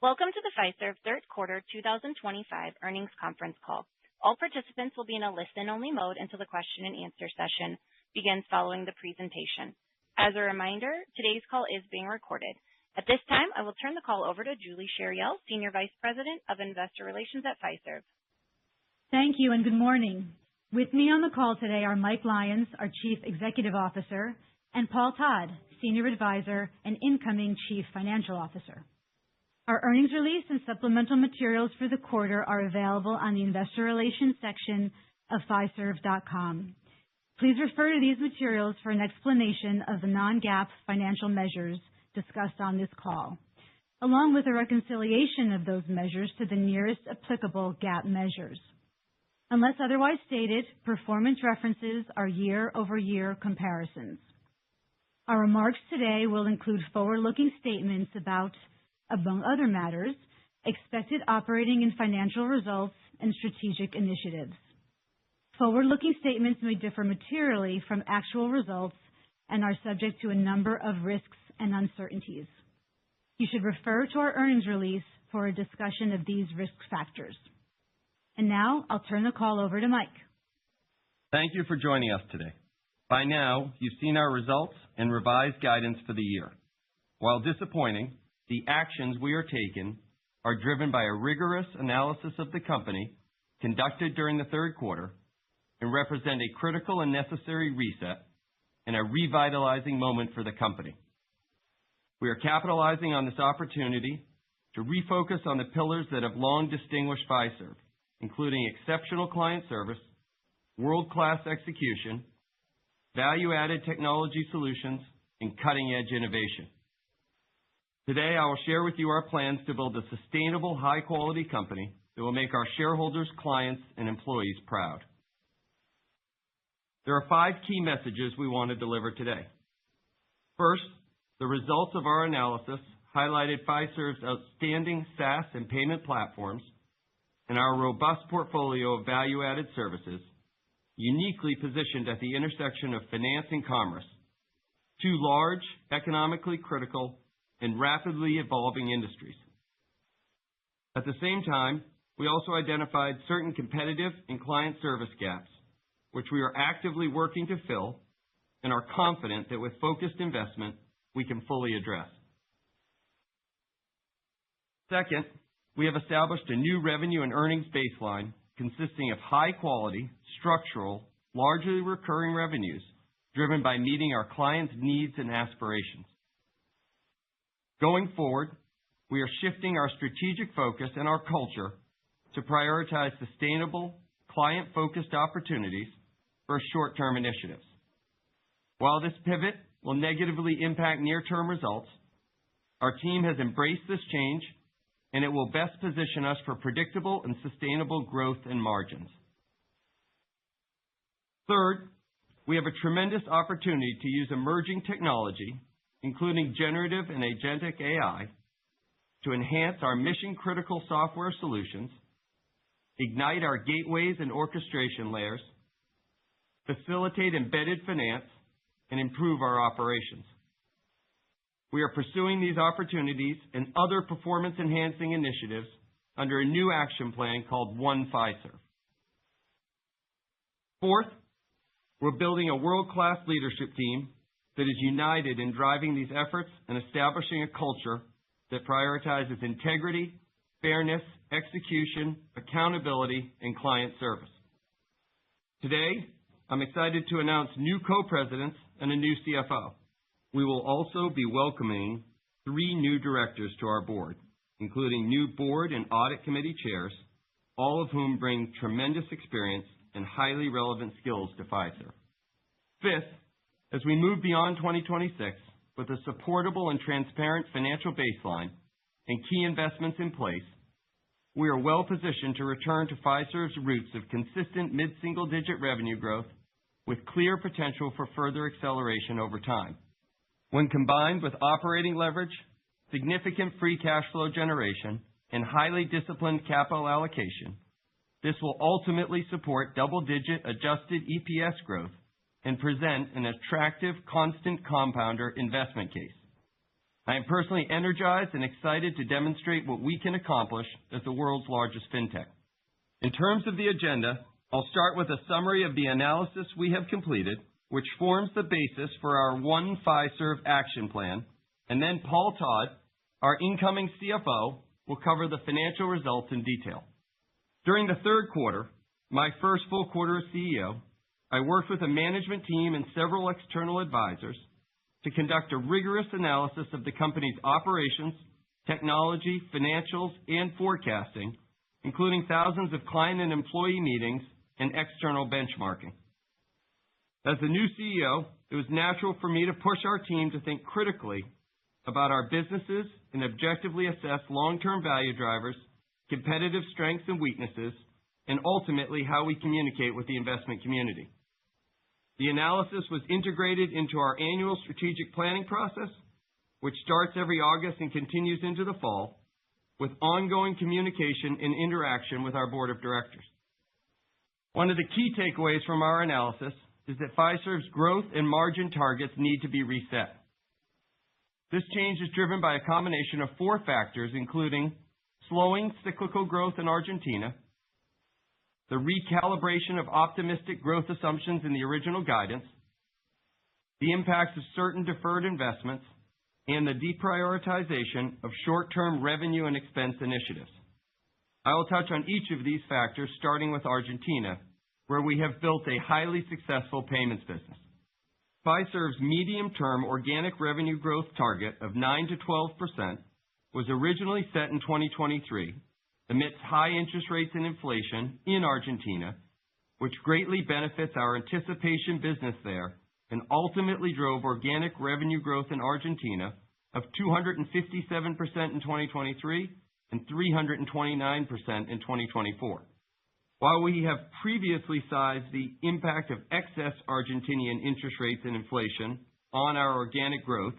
Welcome to the Fiserv third quarter 2025 earnings conference call. All participants will be in a listen-only mode until the question and answer session begins following the presentation. As a reminder, today's call is being recorded. At this time, I will turn the call over to Julie Sheriel, Senior Vice President of Investor Relations at Fiserv. Thank you and good morning. With me on the call today are Mike Lyons, our Chief Executive Officer, and Paul Todd, Senior Advisor and incoming Chief Financial Officer. Our earnings release and supplemental materials for the quarter are available on the Investor Relations section of Fiserv.com. Please refer to these materials for an explanation of the non-GAAP financial measures discussed on this call, along with a reconciliation of those measures to the nearest applicable GAAP measures. Unless otherwise stated, performance references are year-over-year comparisons. Our remarks today will include forward-looking statements about, among other matters, expected operating and financial results and strategic initiatives. Forward-looking statements may differ materially from actual results and are subject to a number of risks and uncertainties. You should refer to our earnings release for a discussion of these risk factors. And now I'll turn the call over to Mike. Thank you for joining us today. By now, you've seen our results and revised guidance for the year. While disappointing, the actions we are taking are driven by a rigorous analysis of the company conducted during the third quarter and represent a critical and necessary reset and a revitalizing moment for the company. We are capitalizing on this opportunity to refocus on the pillars that have long distinguished Fiserv, including exceptional client service, world-class execution, value-added technology solutions, and cutting-edge innovation. Today, I will share with you our plans to build a sustainable, high-quality company that will make our shareholders, clients, and employees proud. There are 5 key messages we want to deliver today. First, the results of our analysis highlighted Fiserv's outstanding SaaS and payment platforms and our robust portfolio of value-added services, uniquely positioned at the intersection of finance and commerce, 2 large, economically critical, and rapidly evolving industries. At the same time, we also identified certain competitive and client service gaps, which we are actively working to fill and are confident that with focused investment, we can fully address. Second, we have established a new revenue and earnings baseline consisting of high-quality, structural, largely recurring revenues driven by meeting our clients' needs and aspirations. Going forward, we are shifting our strategic focus and our culture to prioritize sustainable, client-focused opportunities versus short-term initiatives. While this pivot will negatively impact near-term results, our team has embraced this change, and it will best position us for predictable and sustainable growth and margins. Third, we have a tremendous opportunity to use emerging technology, including generative and agentic AI, to enhance our mission-critical software solutions, ignite our gateways and orchestration layers, facilitate embedded finance, and improve our operations. We are pursuing these opportunities and other performance-enhancing initiatives under a new action plan called One Fiserv. Fourth, we're building a world-class leadership team that is united in driving these efforts and establishing a culture that prioritizes integrity, fairness, execution, accountability, and client service. Today, I'm excited to announce new co-presidents and a new CFO. We will also be welcoming 3 new directors to our board, including new board and audit committee chairs, all of whom bring tremendous experience and highly relevant skills to Fiserv. Fifth, as we move beyond 2026 with a supportable and transparent financial baseline and key investments in place, we are well positioned to return to Fiserv's roots of consistent mid-single-digit revenue growth with clear potential for further acceleration over time. When combined with operating leverage, significant free cash flow generation, and highly disciplined capital allocation, this will ultimately support double-digit adjusted EPS growth and present an attractive constant compounder investment case. I am personally energized and excited to demonstrate what we can accomplish as the world's largest fintech. In terms of the agenda, I'll start with a summary of the analysis we have completed, which forms the basis for our One Fiserv action plan, and then Paul Todd, our incoming CFO, will cover the financial results in detail. During the third quarter, my first full quarter as CEO, I worked with a management team and several external advisors to conduct a rigorous analysis of the company's operations, technology, financials, and forecasting, including thousands of client and employee meetings and external benchmarking. As the new CEO, it was natural for me to push our team to think critically about our businesses and objectively assess long-term value drivers, competitive strengths and weaknesses, and ultimately how we communicate with the investment community. The analysis was integrated into our annual strategic planning process, which starts every August and continues into the fall, with ongoing communication and interaction with our board of directors. One of the key takeaways from our analysis is that Fiserv's growth and margin targets need to be reset. This change is driven by a combination of four factors, including slowing cyclical growth in Argentina, the recalibration of optimistic growth assumptions in the original guidance, the impacts of certain deferred investments, and the deprioritization of short-term revenue and expense initiatives. I will touch on each of these factors, starting with Argentina, where we have built a highly successful payments business. Fiserv's medium-term organic revenue growth target of 9 to 12% was originally set in 2023 amidst high interest rates and inflation in Argentina, which greatly benefits our anticipation business there and ultimately drove organic revenue growth in Argentina of 257% in 2023 and 329% in 2024. While we have previously sized the impact of excess Argentinian interest rates and inflation on our organic growth,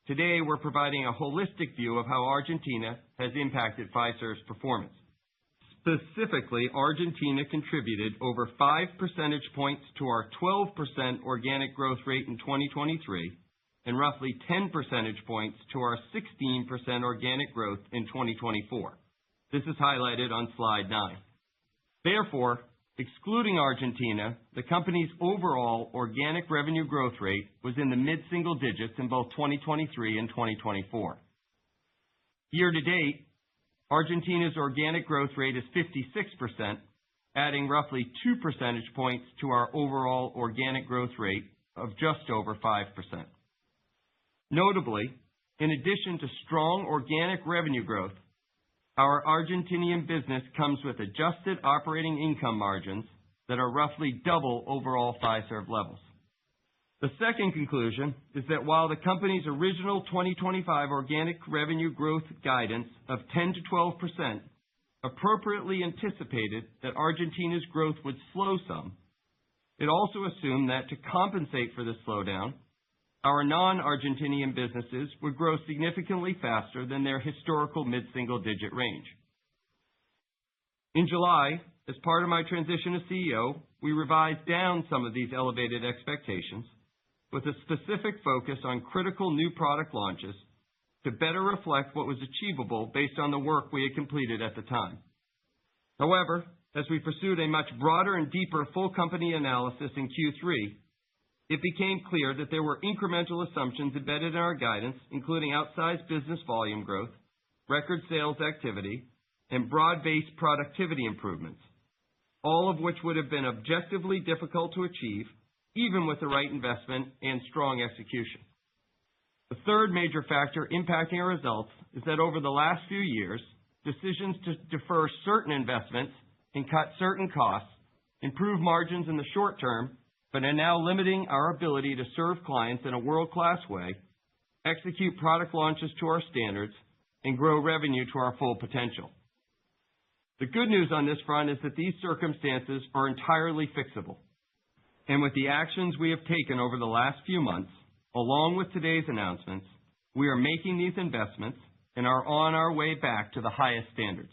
today we're providing a holistic view of how Argentina has impacted Fiserv's performance. Specifically, Argentina contributed over 5 percentage points to our 12% organic growth rate in 2023 and roughly 10 percentage points to our 16% organic growth in 2024. This is highlighted on slide 9. Therefore, excluding Argentina, the company's overall organic revenue growth rate was in the mid-single digits in both 2023 and 2024. Year to date, Argentina's organic growth rate is 56%, adding roughly 2 percentage points to our overall organic growth rate of just over 5%. Notably, in addition to strong organic revenue growth, our Argentinian business comes with adjusted operating income margins that are roughly double overall Fiserv levels. The second conclusion is that while the company's original 2025 organic revenue growth guidance of 10 to 12% appropriately anticipated that Argentina's growth would slow some, it also assumed that to compensate for this slowdown, our non-Argentinian businesses would grow significantly faster than their historical mid-single-digit range. In July, as part of my transition as CEO, we revised down some of these elevated expectations with a specific focus on critical new product launches to better reflect what was achievable based on the work we had completed at the time. However, as we pursued a much broader and deeper full company analysis in Q3, it became clear that there were incremental assumptions embedded in our guidance, including outsized business volume growth, record sales activity, and broad-based productivity improvements, all of which would have been objectively difficult to achieve, even with the right investment and strong execution. The third major factor impacting our results is that over the last few years, decisions to defer certain investments and cut certain costs improve margins in the short term, but are now limiting our ability to serve clients in a world-class way, execute product launches to our standards, and grow revenue to our full potential. The good news on this front is that these circumstances are entirely fixable. And with the actions we have taken over the last few months, along with today's announcements, we are making these investments and are on our way back to the highest standards.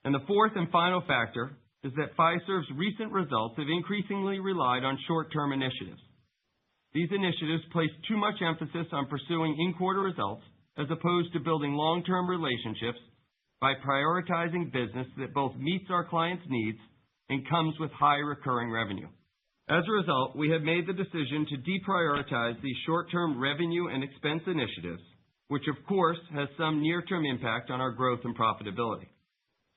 And the fourth and final factor is that Fiserv's recent results have increasingly relied on short-term initiatives. These initiatives place too much emphasis on pursuing in-quarter results as opposed to building long-term relationships by prioritizing business that both meets our clients' needs and comes with high recurring revenue. As a result, we have made the decision to deprioritize these short-term revenue and expense initiatives, which of course has some near-term impact on our growth and profitability.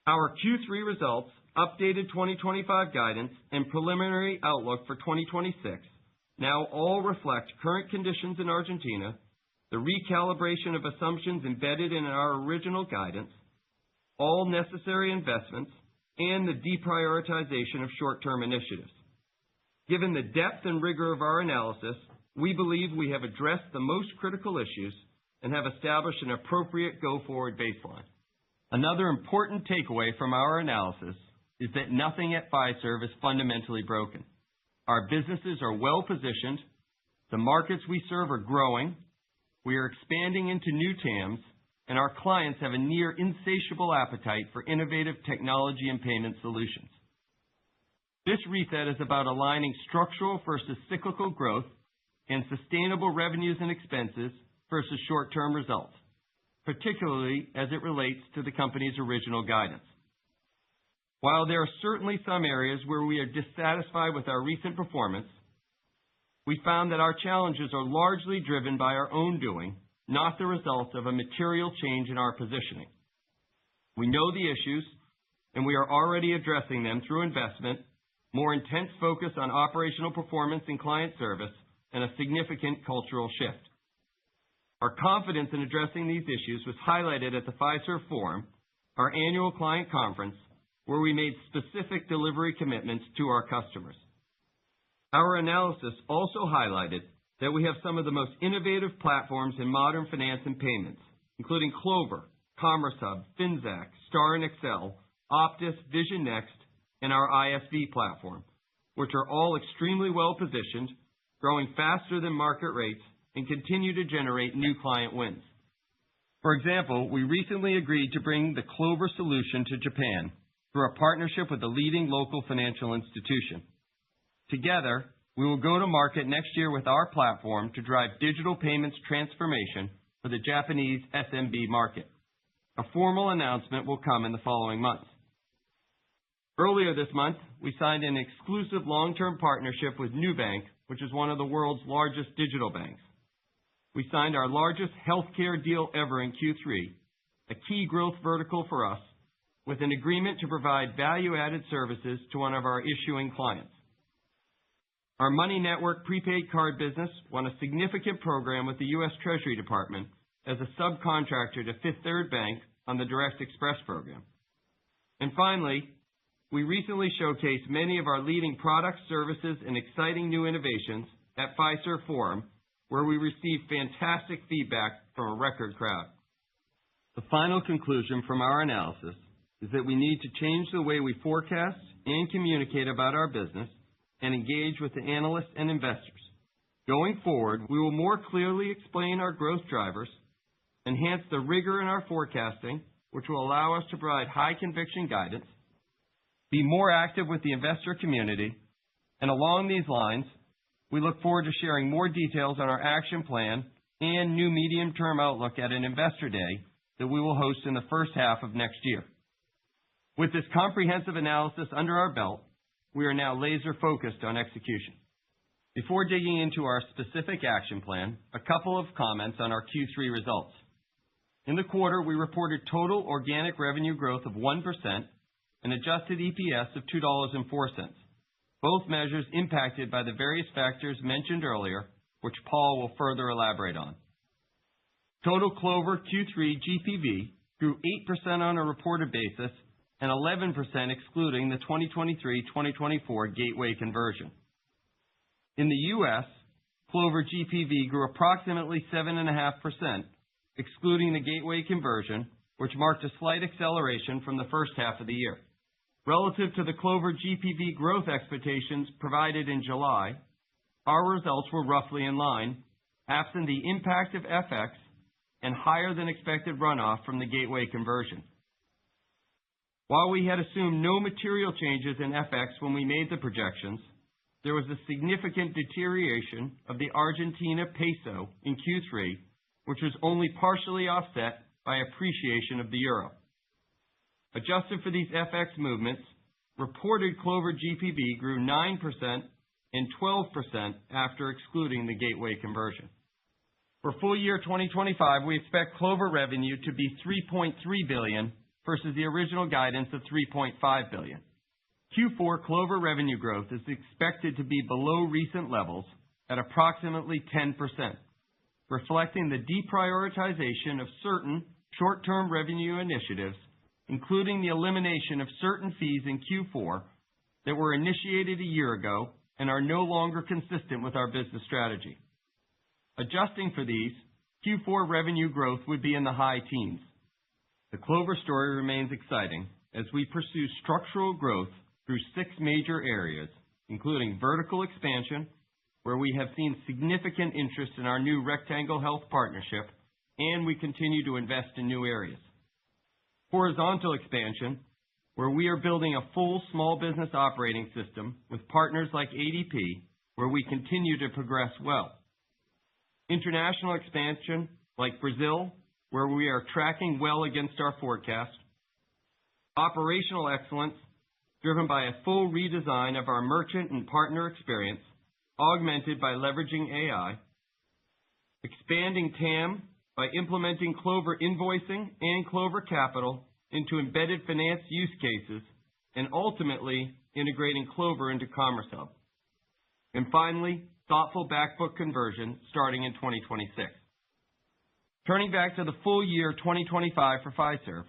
Our Q3 results, updated 2025 guidance, and preliminary outlook for 2026 now all reflect current conditions in Argentina, the recalibration of assumptions embedded in our original guidance, all necessary investments, and the deprioritization of short-term initiatives. Given the depth and rigor of our analysis, we believe we have addressed the most critical issues and have established an appropriate go-forward baseline. Another important takeaway from our analysis is that nothing at Fiserv is fundamentally broken. Our businesses are well-positioned, the markets we serve are growing, we are expanding into new TAMs, and our clients have a near insatiable appetite for innovative technology and payment solutions. This reset is about aligning structural versus cyclical growth and sustainable revenues and expenses versus short-term results, particularly as it relates to the company's original guidance. While there are certainly some areas where we are dissatisfied with our recent performance, we found that our challenges are largely driven by our own doing, not the result of a material change in our positioning. We know the issues, and we are already addressing them through investment, more intense focus on operational performance and client service, and a significant cultural shift. Our confidence in addressing these issues was highlighted at the Fiserv Forum, our annual client conference, where we made specific delivery commitments to our customers. Our analysis also highlighted that we have some of the most innovative platforms in modern finance and payments, including Clover, Commerce Hub, Finxact, Star and Excel, Optus, Vision Next, and our ISV platform, which are all extremely well positioned, growing faster than market rates, and continue to generate new client wins. For example, we recently agreed to bring the Clover solution to Japan through a partnership with a leading local financial institution. Together, we will go to market next year with our platform to drive digital payments transformation for the Japanese SMB market. A formal announcement will come in the following months. Earlier this month, we signed an exclusive long-term partnership with Nubank, which is one of the world's largest digital banks. We signed our largest healthcare deal ever in Q3, a key growth vertical for us, with an agreement to provide value-added services to one of our issuing clients. Our Money Network prepaid card business won a significant program with the U.S. Treasury Department as a subcontractor to Fifth Third Bank on the Direct Express program. And finally, we recently showcased many of our leading products, services, and exciting new innovations at Fiserv Forum, where we received fantastic feedback from a record crowd. The final conclusion from our analysis is that we need to change the way we forecast and communicate about our business and engage with the analysts and investors. Going forward, we will more clearly explain our growth drivers, enhance the rigor in our forecasting, which will allow us to provide high conviction guidance, be more active with the investor community, and along these lines, we look forward to sharing more details on our action plan and new medium-term outlook at an investor day that we will host in the first half of next year. With this comprehensive analysis under our belt, we are now laser-focused on execution. Before digging into our specific action plan, a couple of comments on our Q3 results. In the quarter, we reported total organic revenue growth of 1% and adjusted EPS of $2.04, both measures impacted by the various factors mentioned earlier, which Paul will further elaborate on. Total Clover Q3 GPV grew 8% on a reported basis and 11% excluding the 2023-2024 gateway conversion. In the U.S., Clover GPV grew approximately 7.5%, excluding the gateway conversion, which marked a slight acceleration from the first half of the year. Relative to the Clover GPV growth expectations provided in July, our results were roughly in line, absent the impact of FX and higher than expected runoff from the gateway conversion. While we had assumed no material changes in FX when we made the projections, there was a significant deterioration of the Argentina peso in Q3 which was only partially offset by appreciation of the euro. Adjusted for these FX movements, reported Clover GPV grew 9% and 12% after excluding the gateway conversion. For full year 2025, we expect Clover revenue to be $3.3 billion versus the original guidance of $3.5 billion. Q4 Clover revenue growth is expected to be below recent levels at approximately 10%, reflecting the deprioritization of certain short-term revenue initiatives, including the elimination of certain fees in Q4 that were initiated a year ago and are no longer consistent with our business strategy. Adjusting for these, Q4 revenue growth would be in the high teens. The Clover story remains exciting as we pursue structural growth through 6 major areas, including vertical expansion, where we have seen significant interest in our new Rectangle Health partnership, and we continue to invest in new areas. Horizontal expansion, where we are building a full small business operating system with partners like ADP, where we continue to progress well. International expansion, like Brazil, where we are tracking well against our forecast. Operational excellence, driven by a full redesign of our merchant and partner experience, augmented by leveraging AI. Expanding TAM by implementing Clover Invoicing and Clover Capital into embedded finance use cases, and ultimately integrating Clover into Commerce Hub. And finally, thoughtful backbook conversion starting in 2026. Turning back to the full year 2025 for Fiserv,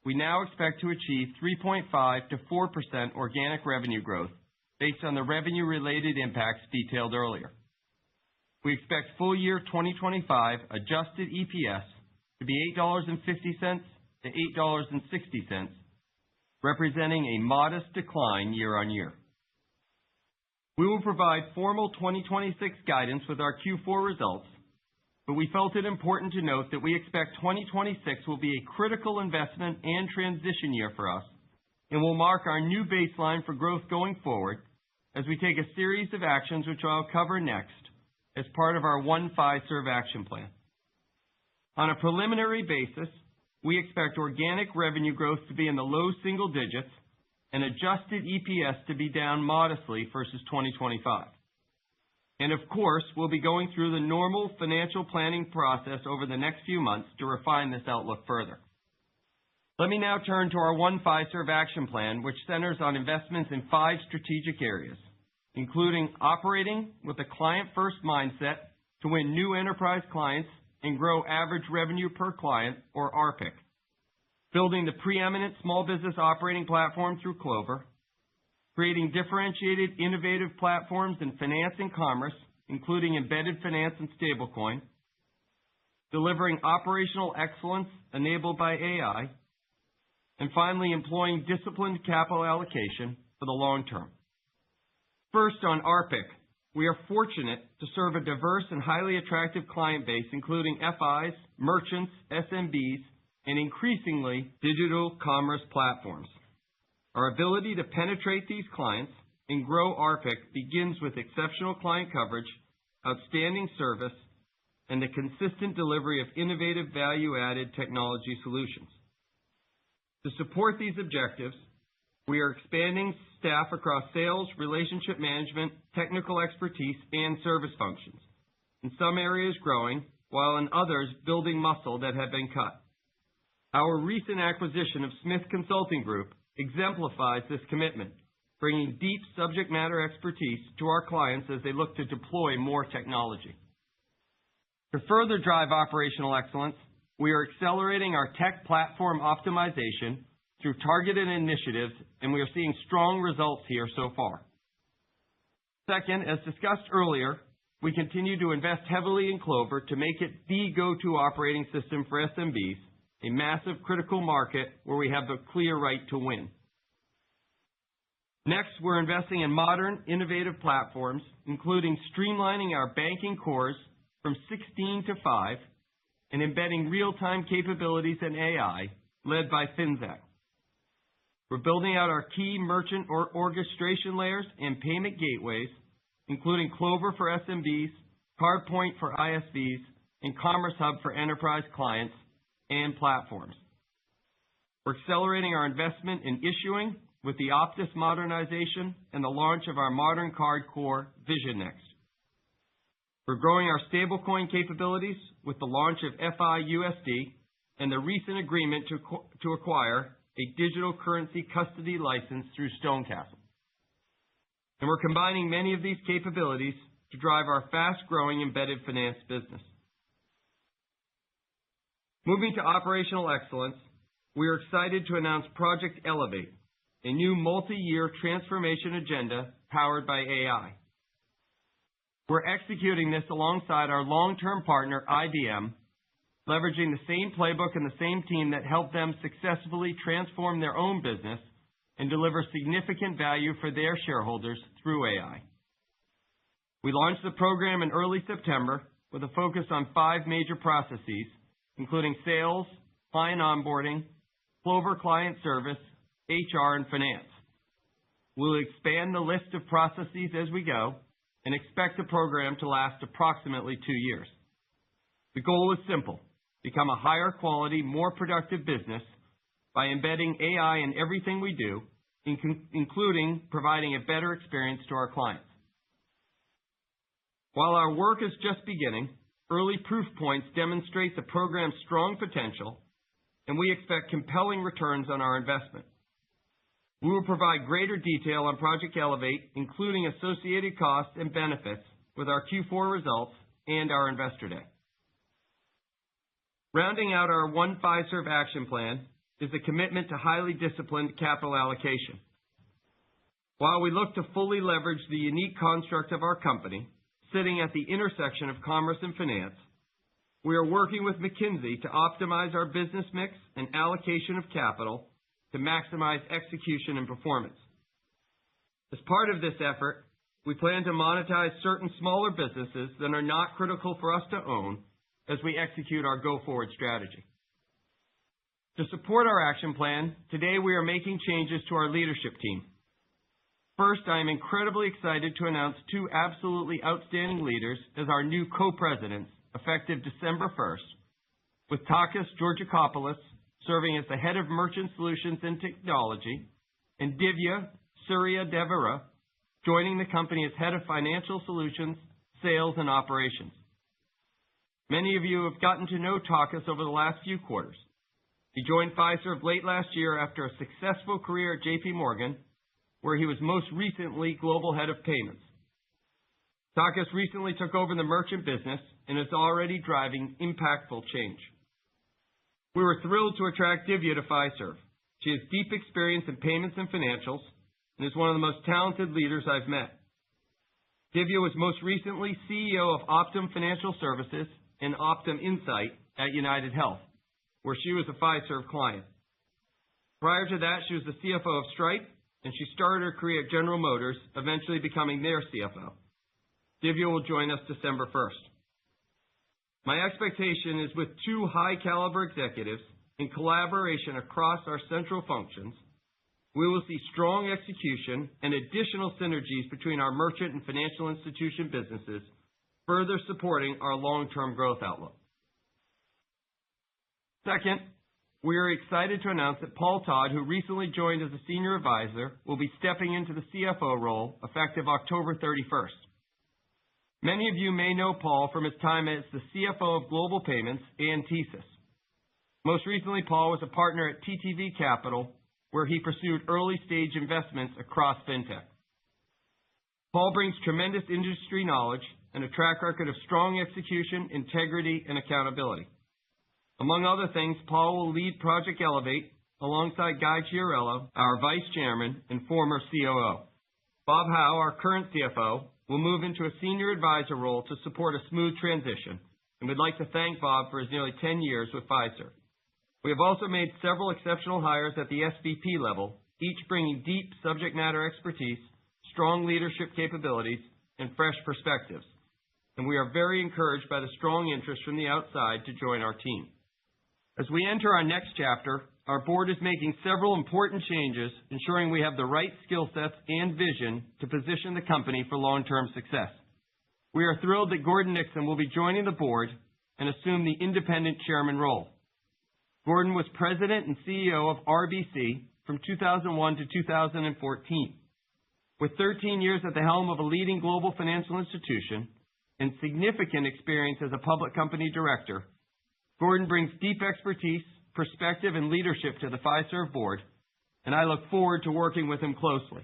we now expect to achieve 3.5 to 4% organic revenue growth based on the revenue-related impacts detailed earlier. We expect full year 2025 adjusted EPS to be $8.50 to $8.60, representing a modest decline year on year. We will provide formal 2026 guidance with our Q4 results, but we felt it important to note that we expect 2026 will be a critical investment and transition year for us, and will mark our new baseline for growth going forward as we take a series of actions which I'll cover next as part of our One Fiserv action plan. On a preliminary basis, we expect organic revenue growth to be in the low single digits and adjusted EPS to be down modestly versus 2025. And of course, we'll be going through the normal financial planning process over the next few months to refine this outlook further. Let me now turn to our One Fiserv action plan, which centers on investments in 5 strategic areas, including operating with a client-first mindset to win new enterprise clients and grow average revenue per client, or ARPIC, building the preeminent small business operating platform through Clover, creating differentiated, innovative platforms in finance and commerce, including embedded finance and stablecoin, delivering operational excellence enabled by AI, and finally, employing disciplined capital allocation for the long term. First, on ARPIC, we are fortunate to serve a diverse and highly attractive client base, including FIs, merchants, SMBs, and increasingly digital commerce platforms. Our ability to penetrate these clients and grow ARPIC begins with exceptional client coverage, outstanding service, and the consistent delivery of innovative value-added technology solutions. To support these objectives, we are expanding staff across sales, relationship management, technical expertise, and service functions, in some areas growing, while in others building muscle that had been cut. Our recent acquisition of Smith Consulting Group exemplifies this commitment, bringing deep subject matter expertise to our clients as they look to deploy more technology. To further drive operational excellence, we are accelerating our tech platform optimization through targeted initiatives, and we are seeing strong results here so far. Second, as discussed earlier, we continue to invest heavily in Clover to make it the go-to operating system for SMBs, a massive critical market where we have the clear right to win. Next, we're investing in modern, innovative platforms, including streamlining our banking cores from 16 to 5 and embedding real-time capabilities and AI led by Finxact. We're building out our key merchant or orchestration layers and payment gateways, including Clover for SMBs, CardPoint for ISVs, and commerce hub for enterprise clients and platforms. We're accelerating our investment in issuing with the Optus modernization and the launch of our modern card core Vision Next. We're growing our stablecoin capabilities with the launch of FIUSD and the recent agreement to acquire a digital currency custody license through Stonecastle. And we're combining many of these capabilities to drive our fast-growing embedded finance business. Moving to operational excellence, we are excited to announce Project Elevate, a new multi-year transformation agenda powered by AI. We're executing this alongside our long-term partner, IBM, leveraging the same playbook and the same team that helped them successfully transform their own business and deliver significant value for their shareholders through AI. We launched the program in early September with a focus on 5 major processes, including sales, client onboarding, Clover client service, HR, and finance. We'll expand the list of processes as we go and expect the program to last approximately 2 years. The goal is simple: become a higher quality, more productive business by embedding AI in everything we do, including providing a better experience to our clients. While our work is just beginning, early proof points demonstrate the program's strong potential, and we expect compelling returns on our investment. We will provide greater detail on Project Elevate, including associated costs and benefits, with our Q4 results and our Investor Day. Rounding out our One Fiserv action plan is a commitment to highly disciplined capital allocation. While we look to fully leverage the unique construct of our company, sitting at the intersection of commerce and finance, we are working with McKinsey to optimize our business mix and allocation of capital to maximize execution and performance. As part of this effort, we plan to monetize certain smaller businesses that are not critical for us to own as we execute our go-forward strategy. To support our action plan, today we are making changes to our leadership team. First, I am incredibly excited to announce 2 absolutely outstanding leaders as our new co-presidents, effective December 1st, with Takis Georgakopoulos serving as the head of Merchant Solutions and Technology, and Divya Surya-Devara joining the company as head of Financial Solutions, Sales, and Operations. Many of you have gotten to know Takis over the last few quarters. He joined Fiserv late last year after a successful career at JP Morgan, where he was most recently Global Head of Payments. Takis recently took over the merchant business and is already driving impactful change. We were thrilled to attract Divya to Fiserv. She has deep experience in payments and financials and is one of the most talented leaders I've met. Divya was most recently CEO of Optum Financial Services and Optum Insight at United Health, where she was a Fiserv client. Prior to that, she was the CFO of Stripe, and she started her career at General Motors, eventually becoming their CFO. Divya will join us December 1st. My expectation is with 2 high-caliber executives in collaboration across our central functions, we will see strong execution and additional synergies between our merchant and financial institution businesses, further supporting our long-term growth outlook. Second, we are excited to announce that Paul Todd, who recently joined as a senior advisor, will be stepping into the CFO role effective October 31st. Many of you may know Paul from his time as the CFO of Global Payments and TSYS. Most recently, Paul was a partner at TTV Capital, where he pursued early-stage investments across fintech. Paul brings tremendous industry knowledge and a track record of strong execution, integrity, and accountability. Among other things, Paul will lead Project Elevate alongside Guy Chiarello, our Vice Chairman and former COO. Bob Howe, our current CFO, will move into a senior advisor role to support a smooth transition, and we'd like to thank Bob for his nearly 10 years with Fiserv. We have also made several exceptional hires at the SVP level, each bringing deep subject matter expertise, strong leadership capabilities, and fresh perspectives, and we are very encouraged by the strong interest from the outside to join our team. As we enter our next chapter, our board is making several important changes, ensuring we have the right skill sets and vision to position the company for long-term success. We are thrilled that Gordon Nixon will be joining the board and assumed the independent chairman role. Gordon was president and CEO of RBC from 2001 to 2014. With 13 years at the helm of a leading global financial institution and significant experience as a public company director, Gordon brings deep expertise, perspective, and leadership to the Fiserv board, and I look forward to working with him closely.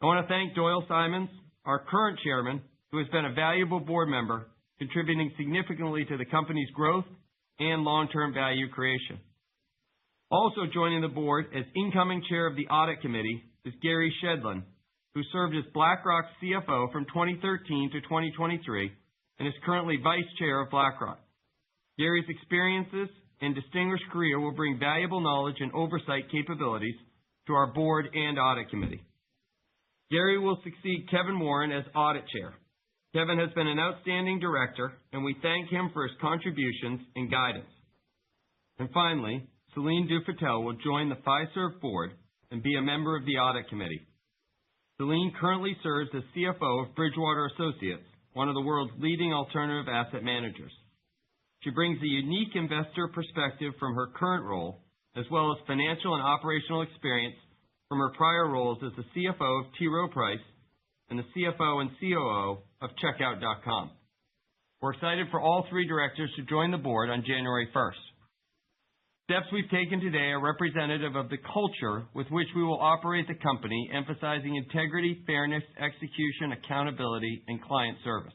I want to thank Doyle Simons, our current chairman, who has been a valuable board member, contributing significantly to the company's growth and long-term value creation. Also joining the board as incoming chair of the audit committee is Gary Shedlin, who served as BlackRock's CFO from 2013 to 2023 and is currently vice chair of BlackRock. Gary's experiences and distinguished career will bring valuable knowledge and oversight capabilities to our board and audit committee. Gary will succeed Kevin Warren as audit chair. Kevin has been an outstanding director, and we thank him for his contributions and guidance. And finally, Celine Dufatel will join the Fiserv board and be a member of the audit committee. Celine currently serves as CFO of Bridgewater Associates, one of the world's leading alternative asset managers. She brings a unique investor perspective from her current role, as well as financial and operational experience from her prior roles as the CFO of T. Rowe Price and the CFO and COO of Checkout.com. We're excited for all three directors to join the board on January 1st. Steps we've taken today are representative of the culture with which we will operate the company, emphasizing integrity, fairness, execution, accountability, and client service.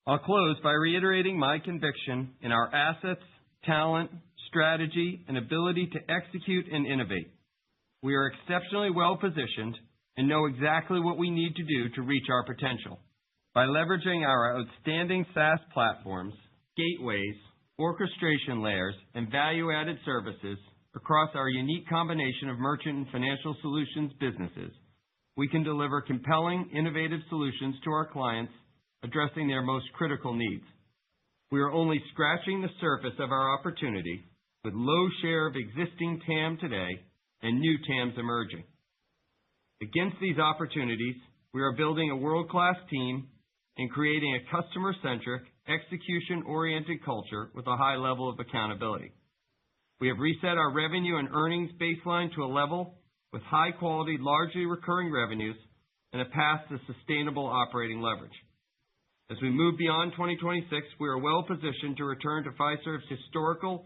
I'll close by reiterating my conviction in our assets, talent, strategy, and ability to execute and innovate. We are exceptionally well positioned and know exactly what we need to do to reach our potential. By leveraging our outstanding SaaS platforms, gateways, orchestration layers, and value-added services across our unique combination of merchant and financial solutions businesses, we can deliver compelling, innovative solutions to our clients, addressing their most critical needs. We are only scratching the surface of our opportunity with low share of existing TAM today and new TAMs emerging. Against these opportunities, we are building a world-class team and creating a customer-centric, execution-oriented culture with a high level of accountability. We have reset our revenue and earnings baseline to a level with high-quality, largely recurring revenues and a path to sustainable operating leverage. As we move beyond 2026, we are well positioned to return to Fiserv's historical,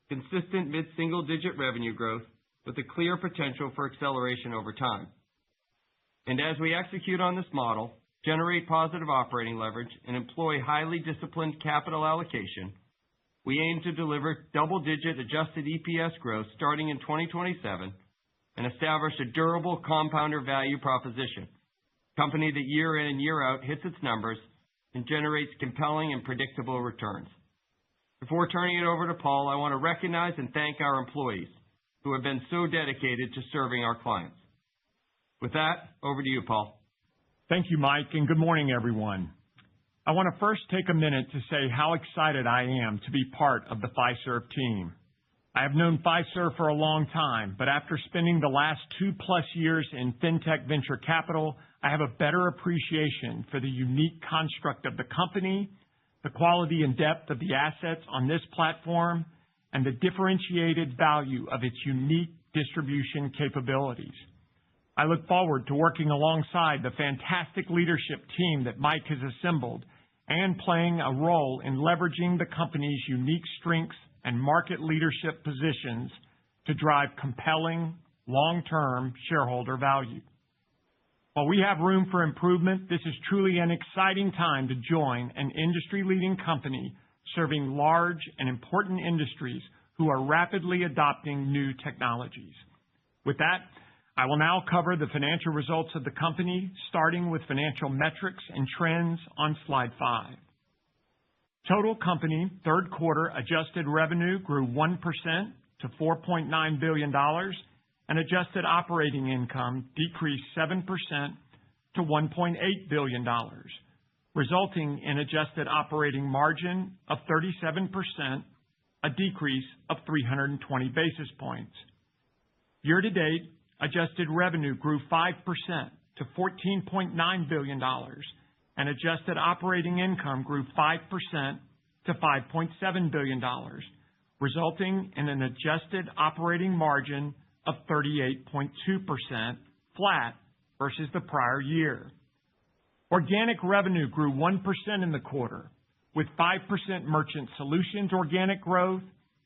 consistent mid-single-digit revenue growth with a clear potential for acceleration over time. And as we execute on this model, generate positive operating leverage, and employ highly disciplined capital allocation, we aim to deliver double-digit adjusted EPS growth starting in 2027 and establish a durable compounder value proposition, a company that year in and year out hits its numbers and generates compelling and predictable returns. Before turning it over to Paul, I want to recognize and thank our employees who have been so dedicated to serving our clients. With that, over to you, Paul. Thank you, Mike, and good morning, everyone. I want to first take a minute to say how excited I am to be part of the Fiserv team. I have known Fiserv for a long time, but after spending the last 2+ years in fintech venture capital, I have a better appreciation for the unique construct of the company, the quality and depth of the assets on this platform, and the differentiated value of its unique distribution capabilities. I look forward to working alongside the fantastic leadership team that Mike has assembled and playing a role in leveraging the company's unique strengths and market leadership positions to drive compelling, long-term shareholder value. While we have room for improvement, this is truly an exciting time to join an industry-leading company serving large and important industries who are rapidly adopting new technologies. With that, I will now cover the financial results of the company, starting with financial metrics and trends on slide 5. Total company third quarter adjusted revenue grew 1% to $4.9 billion, and adjusted operating income decreased 7% to $1.8 billion, resulting in adjusted operating margin of 37%, a decrease of 320 basis points. Year-to-date, adjusted revenue grew 5% to $14.9 billion, and adjusted operating income grew 5% to $5.7 billion, resulting in an adjusted operating margin of 38.2%, flat versus the prior year. Organic revenue grew 1% in the quarter, with 5% Merchant Solutions organic growth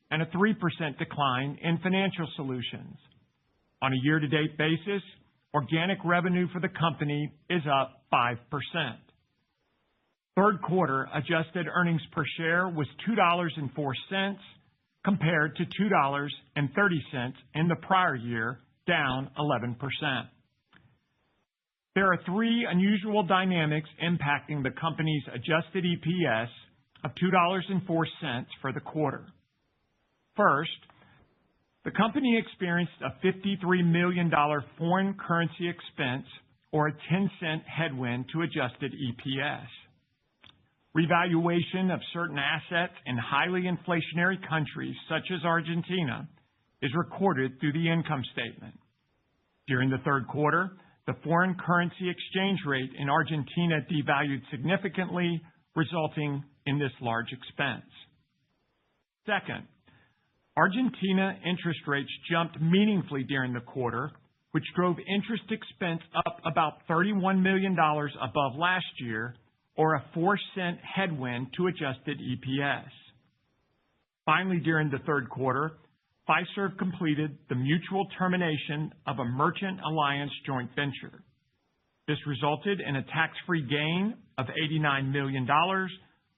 and a 3% decline in Financial Solutions. On a year-to-date basis, organic revenue for the company is up 5%. Third quarter adjusted earnings per share was $2.04 compared to $2.30 in the prior year, down 11%. There are three unusual dynamics impacting the company's adjusted EPS of $2.04 for the quarter. First, the company experienced a $53 million foreign currency expense, or a 10-cent headwind to adjusted EPS. Revaluation of certain assets in highly inflationary countries such as Argentina is recorded through the income statement. During the third quarter, the foreign currency exchange rate in Argentina devalued significantly, resulting in this large expense. Second, Argentina interest rates jumped meaningfully during the quarter, which drove interest expense up about $31 million above last year, or a 4-cent headwind to adjusted EPS. Finally, during the third quarter, Fiserv completed the mutual termination of a Merchant Alliance joint venture. This resulted in a tax-free gain of $89 million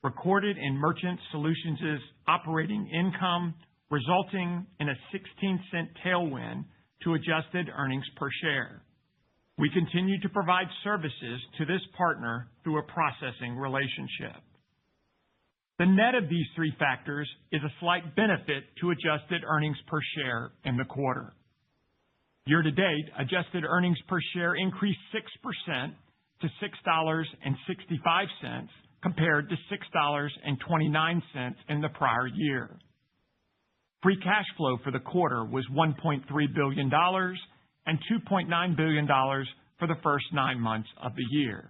recorded in Merchant Solutions' operating income, resulting in a 16-cent tailwind to adjusted earnings per share. We continue to provide services to this partner through a processing relationship. The net of these three factors is a slight benefit to adjusted earnings per share in the quarter. Year-to-date, adjusted earnings per share increased 6% to $6.65 compared to $6.29 in the prior year. Free cash flow for the quarter was $1.3 billion and $2.9 billion for the first 9 months of the year.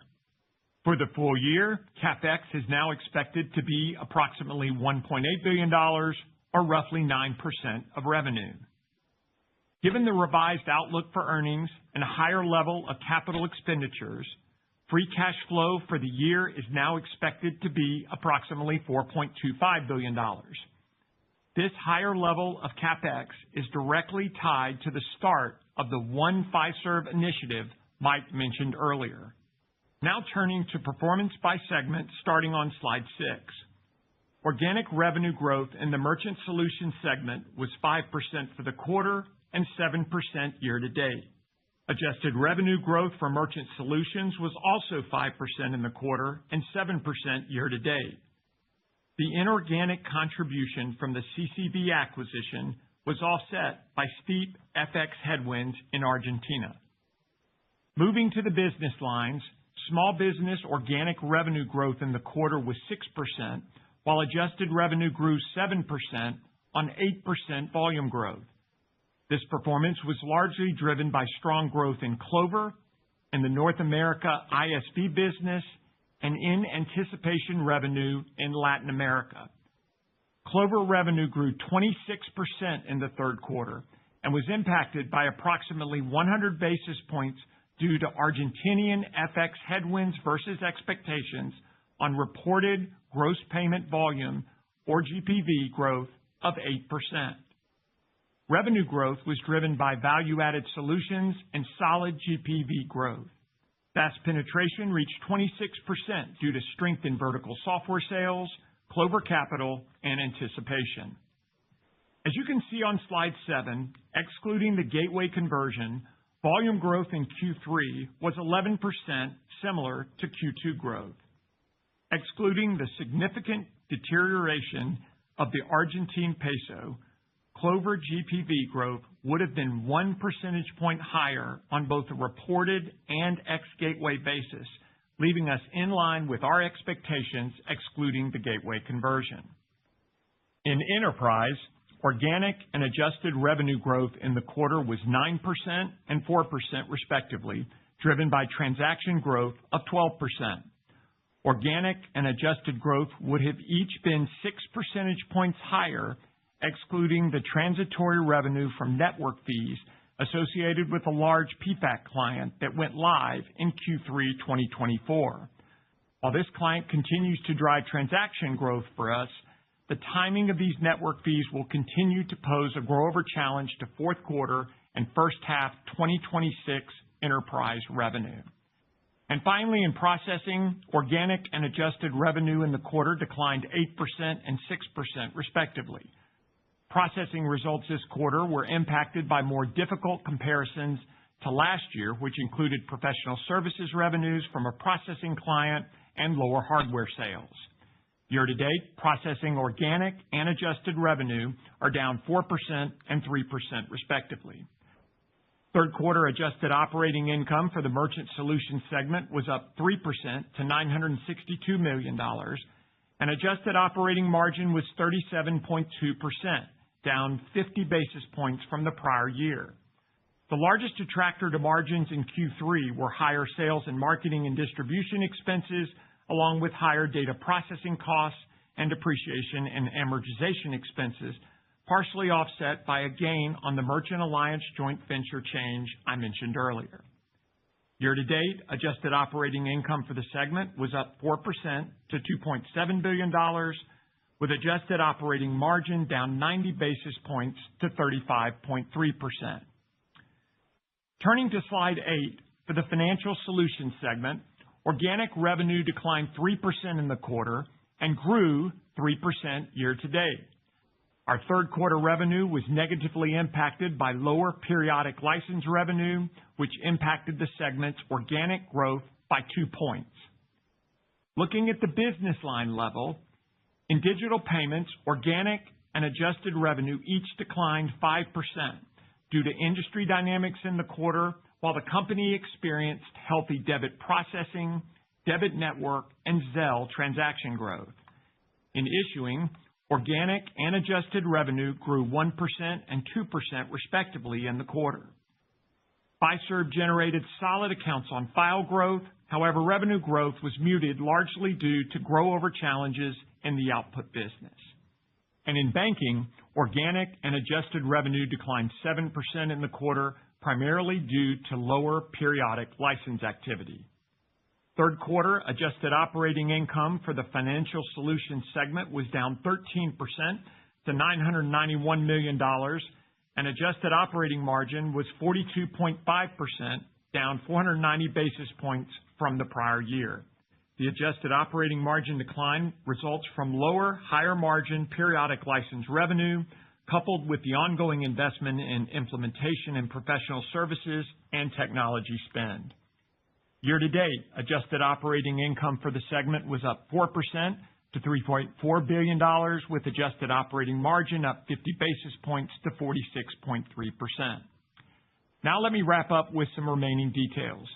For the full year, CapEx is now expected to be approximately $1.8 billion, or roughly 9% of revenue. Given the revised outlook for earnings and a higher level of capital expenditures, free cash flow for the year is now expected to be approximately $4.25 billion. This higher level of CapEx is directly tied to the start of the One Fiserv initiative Mike mentioned earlier. Now turning to performance by segment, starting on slide 6. Organic revenue growth in the Merchant Solutions segment was 5% for the quarter and 7% year-to-date. Adjusted revenue growth for Merchant Solutions was also 5% in the quarter and 7% year-to-date. The inorganic contribution from the CCV acquisition was offset by steep FX headwinds in Argentina. Moving to the business lines, small business organic revenue growth in the quarter was 6%, while adjusted revenue grew 7% on 8% volume growth. This performance was largely driven by strong growth in Clover, in the North America ISV business, and in anticipation revenue in Latin America. Clover revenue grew 26% in the third quarter and was impacted by approximately 100 basis points due to Argentinian FX headwinds versus expectations on reported gross payment volume, or GPV, growth of 8%. Revenue growth was driven by value-added solutions and solid GPV growth. SaaS penetration reached 26% due to strength in vertical software sales, Clover Capital, and anticipation. As you can see on slide 7, excluding the gateway conversion, volume growth in Q3 was 11%, similar to Q2 growth. Excluding the significant deterioration of the Argentine peso, Clover GPV growth would have been 1 percentage point higher on both a reported and ex-gateway basis, leaving us in line with our expectations excluding the gateway conversion. In enterprise, organic and adjusted revenue growth in the quarter was 9% and 4% respectively, driven by transaction growth of 12%. Organic and adjusted growth would have each been 6 percentage points higher, excluding the transitory revenue from network fees associated with a large PPAC client that went live in Q3 2024. While this client continues to drive transaction growth for us, the timing of these network fees will continue to pose a grow-over challenge to fourth quarter and first half 2026 enterprise revenue. And finally, in processing, organic and adjusted revenue in the quarter declined 8% and 6% respectively. Processing results this quarter were impacted by more difficult comparisons to last year, which included professional services revenues from a processing client and lower hardware sales. Year-to-date, processing organic and adjusted revenue are down 4% and 3% respectively. Third quarter adjusted operating income for the Merchant Solutions segment was up 3% to $962 million, and adjusted operating margin was 37.2%, down 50 basis points from the prior year. The largest detractor to margins in Q3 were higher sales and marketing and distribution expenses, along with higher data processing costs and depreciation and amortization expenses, partially offset by a gain on the Merchant Alliance joint venture change I mentioned earlier. Year-to-date, adjusted operating income for the segment was up 4% to $2.7 billion, with adjusted operating margin down 90 basis points to 35.3%. Turning to slide 8, for the Financial Solutions segment, organic revenue declined 3% in the quarter and grew 3% year-to-date. Our third quarter revenue was negatively impacted by lower periodic license revenue, which impacted the segment's organic growth by 2 points. Looking at the business line level, in digital payments, organic and adjusted revenue each declined 5% due to industry dynamics in the quarter, while the company experienced healthy debit processing, debit network, and Zelle transaction growth. In issuing, organic and adjusted revenue grew 1% and 2% respectively in the quarter. Fiserv generated solid accounts on file growth. However, revenue growth was muted largely due to grow-over challenges in the output business. And in banking, organic and adjusted revenue declined 7% in the quarter, primarily due to lower periodic license activity. Third quarter adjusted operating income for the Financial Solutions segment was down 13% to $991 million, and adjusted operating margin was 42.5%, down 490 basis points from the prior year. The adjusted operating margin decline results from lower, higher margin periodic license revenue, coupled with the ongoing investment in implementation and professional services and technology spend. Year-to-date, adjusted operating income for the segment was up 4% to $3.4 billion, with adjusted operating margin up 50 basis points to 46.3%. Now let me wrap up with some remaining details.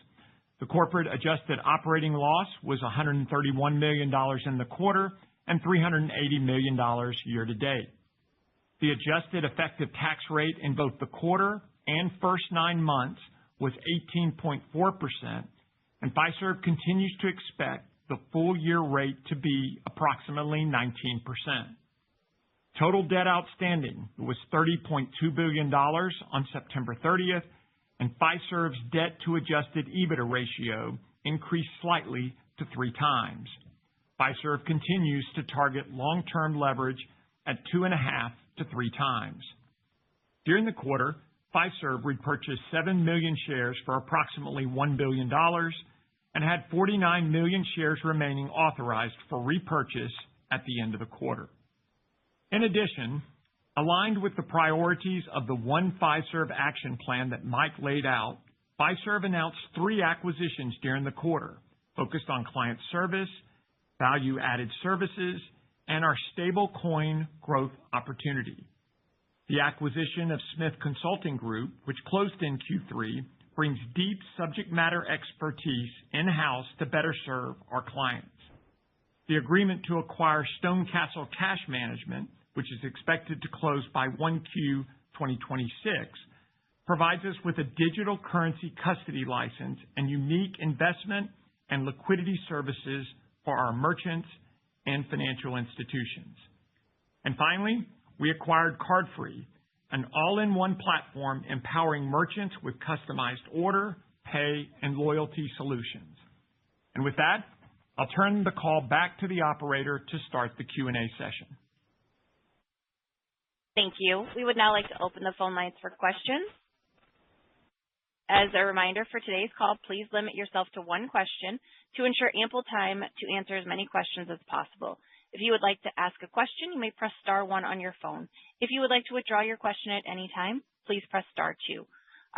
The corporate adjusted operating loss was $131 million in the quarter and $380 million year-to-date. The adjusted effective tax rate in both the quarter and first 9 months was 18.4%, and Fiserv continues to expect the full-year rate to be approximately 19%. Total debt outstanding was $30.2 billion on September 30th, and Fiserv's debt-to-adjusted EBITDA ratio increased slightly to 3 times. Fiserv continues to target long-term leverage at 2.5 to 3 times. During the quarter, Fiserv repurchased 7 million shares for approximately $1 billion and had 49 million shares remaining authorized for repurchase at the end of the quarter. In addition, aligned with the priorities of the One Fiserv action plan that Mike laid out, Fiserv announced 3 acquisitions during the quarter, focused on client service, value-added services, and our stablecoin growth opportunity. The acquisition of Smith Consulting Group, which closed in Q3, brings deep subject matter expertise in-house to better serve our clients. The agreement to acquire Stonecastle Cash Management, which is expected to close by 1Q 2026, provides us with a digital currency custody license and unique investment and liquidity services for our merchants and financial institutions. And finally, we acquired CardFree, an all-in-one platform empowering merchants with customized order, pay, and loyalty solutions. And with that, I'll turn the call back to the operator to start the Q&A session. Thank you. We would now like to open the phone lines for questions. As a reminder for today's call, please limit yourself to one question to ensure ample time to answer as many questions as possible. If you would like to ask a question, you may press star 1 on your phone. If you would like to withdraw your question at any time, please press star 2.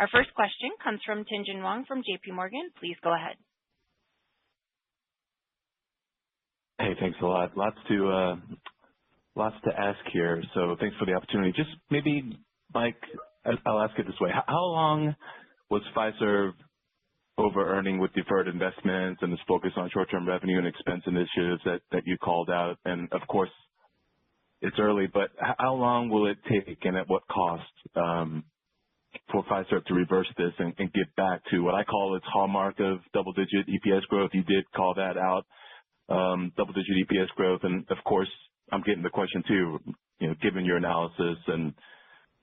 Our first question comes from Tien-Tsin Huang from JP Morgan. Please go ahead. Hey, thanks a lot. Lots to ask here, so thanks for the opportunity. Just maybe, Mike, I'll ask it this way. How long was Fiserv over-earning with deferred investments and this focus on short-term revenue and expense initiatives that you called out? And, of course, it's early, but how long will it take and at what cost for Fiserv to reverse this and get back to what I call its hallmark of double-digit EPS growth? You did call that out, double-digit EPS growth. And, of course, I'm getting the question, too, given your analysis and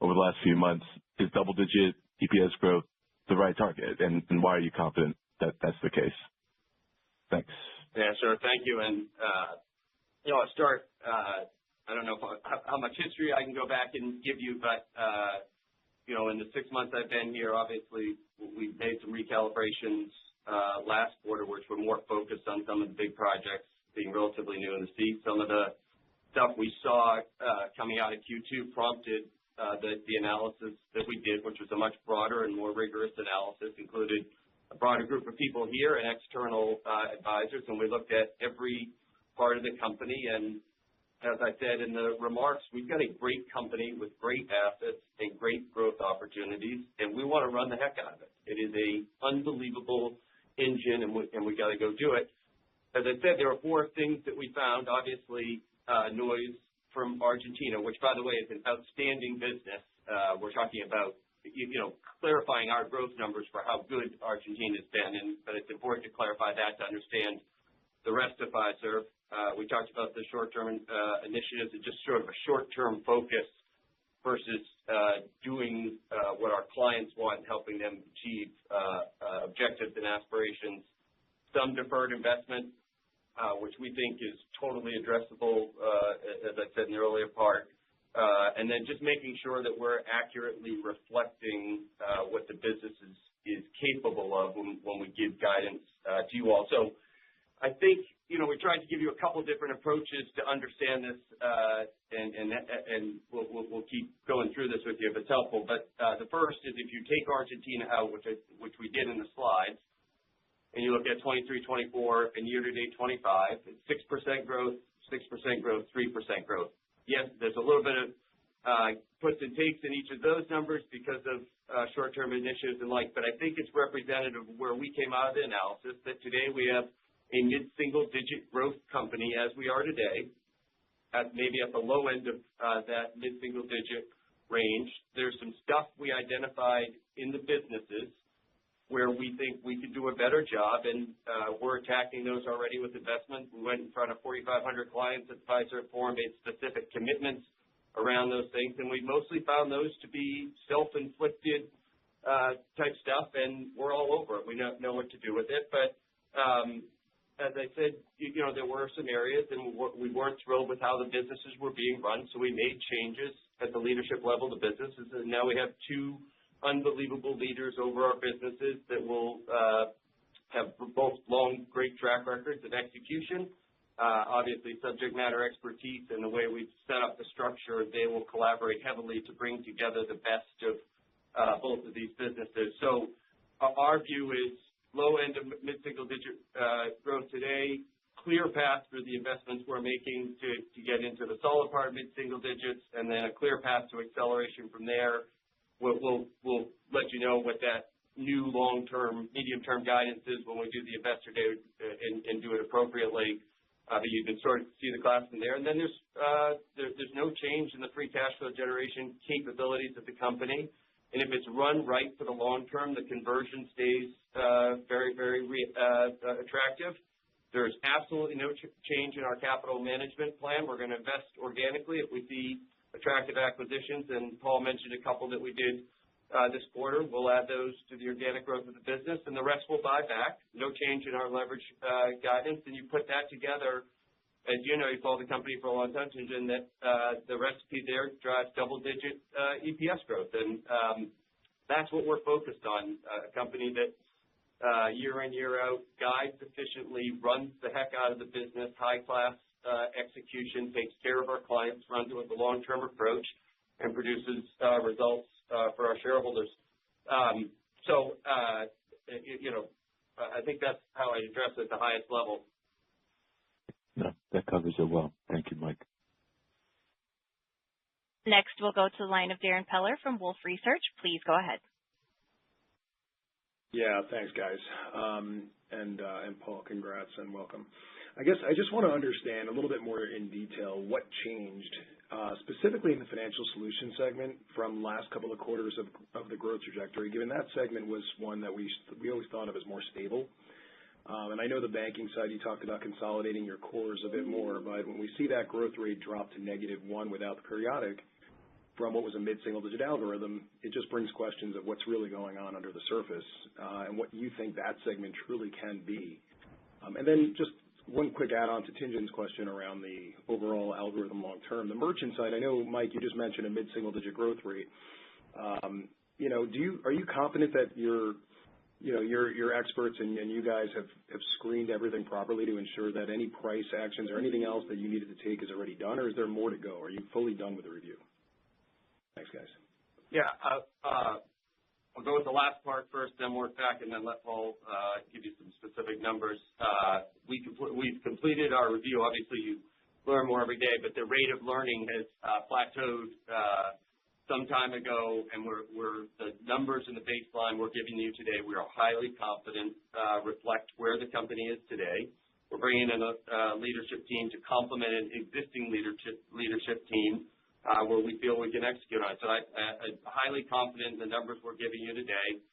over the last few months, is double-digit EPS growth the right target? And why are you confident that that's the case? Thanks. Yeah, sure. Thank you. And, I'll start, I don't know how much history I can go back and give you, but, in the 6 months I've been here, obviously, we've made some recalibrations last quarter, which were more focused on some of the big projects being relatively new in the seat. Some of the stuff we saw coming out of Q2 prompted the analysis that we did, which was a much broader and more rigorous analysis, included a broader group of people here and external advisors, and we looked at every part of the company. And as I said in the remarks, we've got a great company with great assets and great growth opportunities, and we want to run the heck out of it. It is an unbelievable engine, and we got to go do it. As I said, there are 4 things that we found. Obviously, noise from Argentina, which, by the way, is an outstanding business. We're talking about, clarifying our growth numbers for how good Argentina's been, but it's important to clarify that to understand the rest of Fiserv. We talked about the short-term initiatives and just sort of a short-term focus versus doing what our clients want and helping them achieve objectives and aspirations. Some deferred investment, which we think is totally addressable, as I said in the earlier part, and then just making sure that we're accurately reflecting what the business is capable of when we give guidance to you all. So I think, we tried to give you a couple different approaches to understand this, and we'll keep going through this with you if it's helpful. But the first is if you take Argentina out, which we did in the slides, and you look at 23, 24, and year-to-date 25, it's 6% growth, 6% growth, 3% growth. Yes, there's a little bit of puts and takes in each of those numbers because of short-term initiatives and but I think it's representative of where we came out of the analysis, that today we have a mid-single-digit growth company as we are today, maybe at the low end of that mid-single-digit range. There's some stuff we identified in the businesses where we think we could do a better job, and we're attacking those already with investment. We went in front of 4,500 clients at the Fiserv Forum, made specific commitments around those things, and we mostly found those to be self-inflicted type stuff, and we're all over it. We know what to do with it. But as I said, there were some areas, and we weren't thrilled with how the businesses were being run, so we made changes at the leadership level of the businesses, and now we have 2 unbelievable leaders over our businesses that will have both long, great track records of execution. Obviously, subject matter expertise and the way we've set up the structure, they will collaborate heavily to bring together the best of both of these businesses. So our view is low end of mid-single-digit growth today, clear path through the investments we're making to get into the solid part of mid-single digits, and then a clear path to acceleration from there. We'll let you know what that new long-term, medium-term guidance is when we do the investor day and do it appropriately. But you can sort of see the class from there. And then there's no change in the free cash flow generation capabilities of the company. And if it's run right for the long term, the conversion stays very, very attractive. There's absolutely no change in our capital management plan. We're going to invest organically if we see attractive acquisitions, and Paul mentioned a couple that we did this quarter. We'll add those to the organic growth of the business, and the rest will buy back. No change in our leverage guidance, and you put that together, as you know, you followed the company for a long time, Tien-Tsin, that the recipe there drives double-digit EPS growth, and that's what we're focused on, a company that year in, year out, guides efficiently, runs the heck out of the business, high-class execution, takes care of our clients, runs it with a long-term approach, and produces results for our shareholders. I think that's how I address it at the highest level. No, that covers it well. Thank you, Mike. Next, we'll go to the line of Darrin Peller from Wolfe Research. Please go ahead. Yeah, thanks, guys. And Paul, congrats and welcome. I guess I just want to understand a little bit more in detail what changed, specifically in the financial solutions segment from last couple of quarters of the growth trajectory, given that segment was one that we always thought of as more stable. And I know the banking side, you talked about consolidating your cores a bit more, but when we see that growth rate drop to -1 without the periodic from what was a mid-single-digit algorithm, it just brings questions of what's really going on under the surface and what you think that segment truly can be. And then just one quick add-on to Tien-Tsin's question around the overall algorithm long-term. The merchant side, I know, Mike, you just mentioned a mid-single-digit growth rate. Are you confident that your experts and you guys have screened everything properly to ensure that any price actions or anything else that you needed to take is already done, or is there more to go? Are you fully done with the review? Thanks, guys. Yeah, I'll go with the last part first, then work back, and then let Paul give you some specific numbers. We've completed our review. Obviously, you learn more every day, but the rate of learning has plateaued some time ago, and the numbers in the baseline we're giving you today, we are highly confident reflect where the company is today. We're bringing in a leadership team to complement an existing leadership team where we feel we can execute on it. So I'm highly confident in the numbers we're giving you today.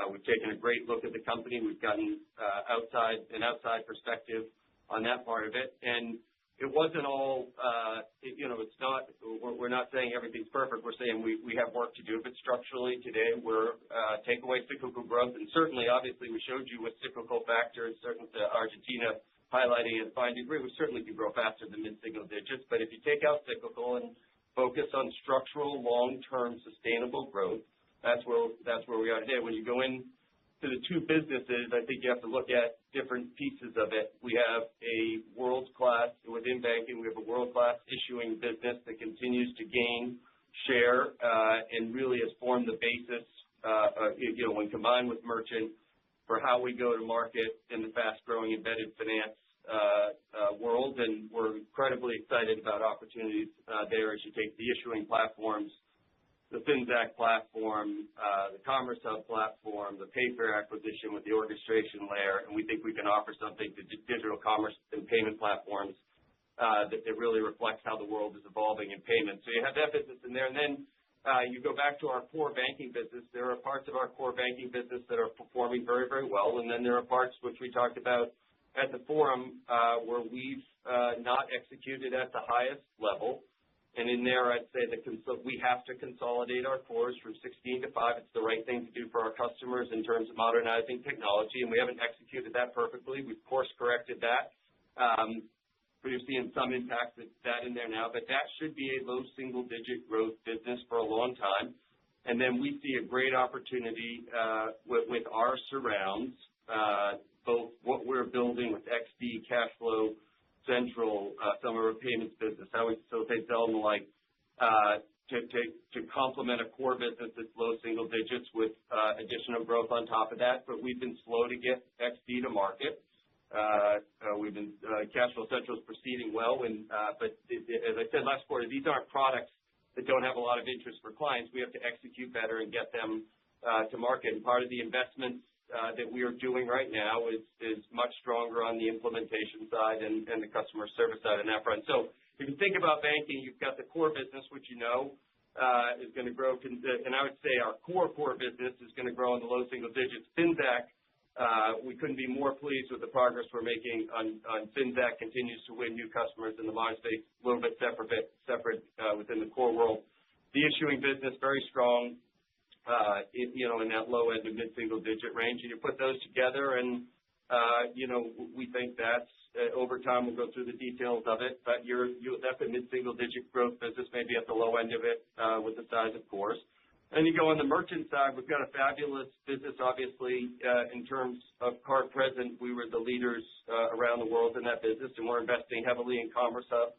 We've taken a great look at the company. We've gotten an outside perspective on that part of it. And it wasn't all, it's not, we're not saying everything's perfect. We're saying we have work to do. But structurally today, we're take away cyclical growth. And certainly, obviously, we showed you with cyclical factors, certainly Argentina highlighting at a fine degree, we certainly can grow faster than mid-single digits. But if you take out cyclical and focus on structural, long-term, sustainable growth, that's where we are today. When you go into the two businesses, I think you have to look at different pieces of it. We have a world-class, within banking, we have a world-class issuing business that continues to gain share and really has formed the basis, when combined with merchant, for how we go to market in the fast-growing embedded finance world, and we're incredibly excited about opportunities there as you take the issuing platforms, the FinTech platform, the Commerce Hub platform, the Payfair acquisition with the orchestration layer, and we think we can offer something to digital commerce and payment platforms that really reflects how the world is evolving in payments. So you have that business in there, and then you go back to our core banking business. There are parts of our core banking business that are performing very, very well, and then there are parts which we talked about at the forum where we've not executed at the highest level. And in there, I'd say that we have to consolidate our cores from 16 to 5. It's the right thing to do for our customers in terms of modernizing technology, and we haven't executed that perfectly. We've course-corrected that. We've seen some impact of that in there now, but that should be a low single-digit growth business for a long time. And then we see a great opportunity with our surrounds, both what we're building with XD, Cashflow Central, some of our payments business, how we facilitate Zelle and the like, to complement a core business that's low single digits with additional growth on top of that. But we've been slow to get XD to market. Cashflow Central is proceeding well, but as I said last quarter, these aren't products that don't have a lot of interest for clients. We have to execute better and get them to market. And part of the investments that we are doing right now is much stronger on the implementation side and the customer service side on that front. So if you think about banking, you've got the core business, which is going to grow, and I would say our core business is going to grow in the low single digits. FinTech We couldn't be more pleased with the progress we're making on FinTech. Continues to win new customers in the modern space, a little bit separate within the core world. The issuing business, very strong, in that low end of mid-single digit range. And you put those together and, we think that's, over time, we'll go through the details of it, but that's a mid-single digit growth business, maybe at the low end of it, with the size, of course. And you go on the merchant side, we've got a fabulous business, obviously, in terms of card present. We were the leaders around the world in that business, and we're investing heavily in Commerce Hub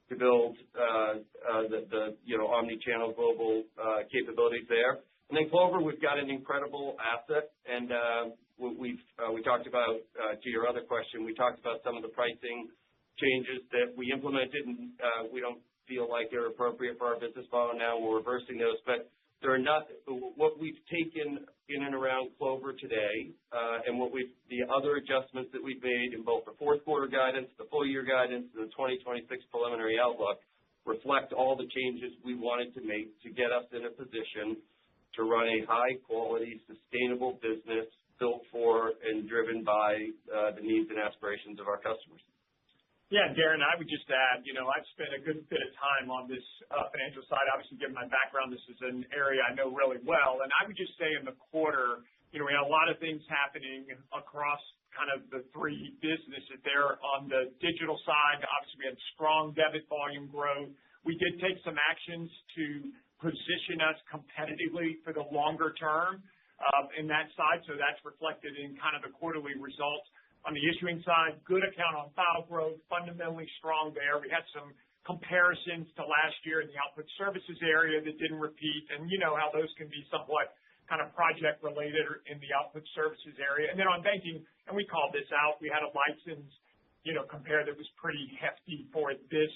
to build the omni-channel global capabilities there. And then Clover, we've got an incredible asset, and we talked about, to your other question, we talked about some of the pricing changes that we implemented, and we don't feel like they're appropriate for our business model now. We're reversing those, but they're not what we've taken in and around Clover today, and the other adjustments that we've made in both the fourth quarter guidance, the full year guidance, and the 2026 preliminary outlook reflect all the changes we wanted to make to get us in a position to run a high-quality, sustainable business built for and driven by the needs and aspirations of our customers. Yeah, Darren, I would just add, I've spent a good bit of time on this financial side. Obviously, given my background, this is an area I know really well. And I would just say in the quarter, we had a lot of things happening across kind of the three businesses there. On the digital side, obviously, we had strong debit volume growth. We did take some actions to position us competitively for the longer term in that side. So that's reflected in kind of the quarterly results. On the issuing side, good account on file growth, fundamentally strong there. We had some comparisons to last year in the output services area that didn't repeat. And you know how those can be somewhat kind of project related in the output services area. And then on banking, and we called this out, we had a license, compare that was pretty hefty for this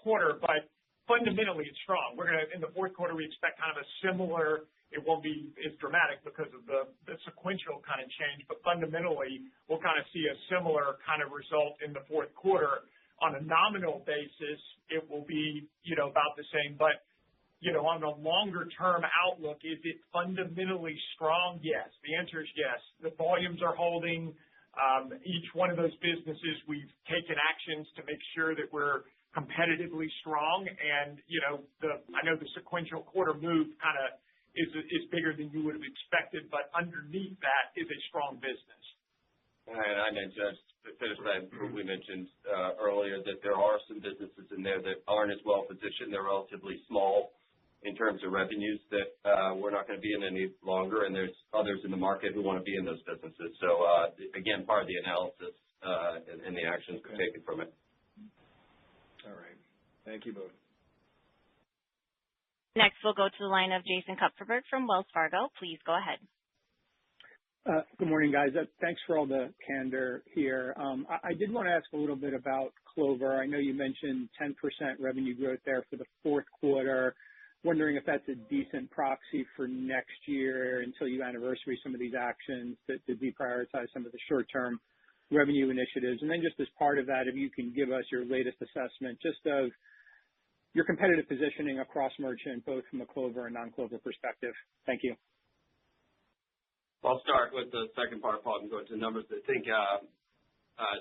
quarter, but fundamentally it's strong. In the fourth quarter, we expect kind of a similar. It won't be as dramatic because of the sequential kind of change, but fundamentally we'll kind of see a similar kind of result in the fourth quarter. On a nominal basis, it will be, about the same, but, on a longer term outlook, is it fundamentally strong? Yes. The answer is yes. The volumes are holding. Each one of those businesses, we've taken actions to make sure that we're competitively strong. And, I know the sequential quarter move kind of is bigger than you would have expected, but underneath that is a strong business. And I mentioned, we mentioned earlier that there are some businesses in there that aren't as well positioned. They're relatively small in terms of revenues that we're not going to be in any longer, and there's others in the market who want to be in those businesses. So, again, part of the analysis and the actions we're taking from it. All right. Thank you both. Next, we'll go to the line of Jason Kupferberg from Wells Fargo. Please go ahead. Good morning, guys. Thanks for all the candor here. I did want to ask a little bit about Clover. I know you mentioned 10% revenue growth there for the fourth quarter. Wondering if that's a decent proxy for next year until you anniversary some of these actions to deprioritize some of the short-term revenue initiatives. And then just as part of that, if you can give us your latest assessment just of your competitive positioning across merchant, both from a Clover and non-Clover perspective. Thank you. I'll start with the second part, Paul, and go into the numbers. I think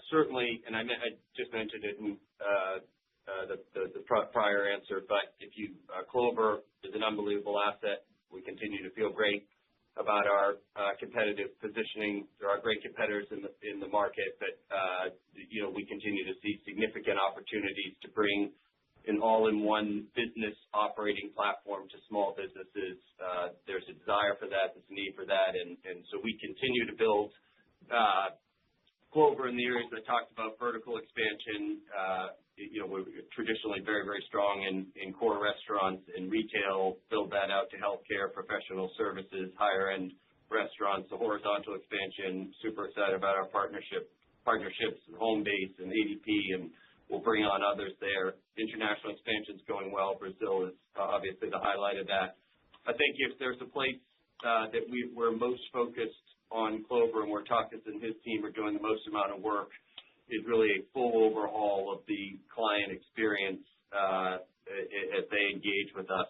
certainly, and I just mentioned it in the prior answer, but if Clover is an unbelievable asset. We continue to feel great about our competitive positioning. There are great competitors in the market, but we continue to see significant opportunities to bring an all-in-one business operating platform to small businesses. There's a desire for that. There's a need for that. And so we continue to build Clover in the areas I talked about, vertical expansion. We're traditionally very, very strong in core restaurants and retail, build that out to healthcare, professional services, higher-end restaurants, the horizontal expansion. Super excited about our partnerships with Homebase and ADP, and we'll bring on others there. International expansion is going well. Brazil is obviously the highlight of that. I think if there's a place that we're most focused on Clover, and where Takis and his team are doing the most amount of work, is really a full overhaul of the client experience as they engage with us.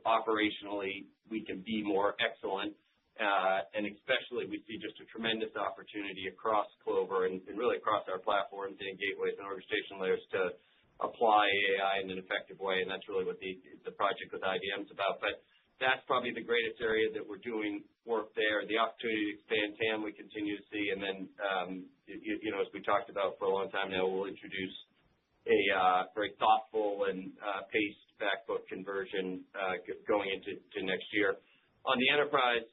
Operationally, we can be more excellent And especially we see just a tremendous opportunity across Clover and really across our platforms and gateways and orchestration layers to apply AI in an effective way. And that's really what the project with IBM is about. But that's probably the greatest area that we're doing work there. The opportunity to expand TAM we continue to see. And then, as we talked about for a long time now, we'll introduce a very thoughtful and paced backbook conversion going into next year. On the enterprise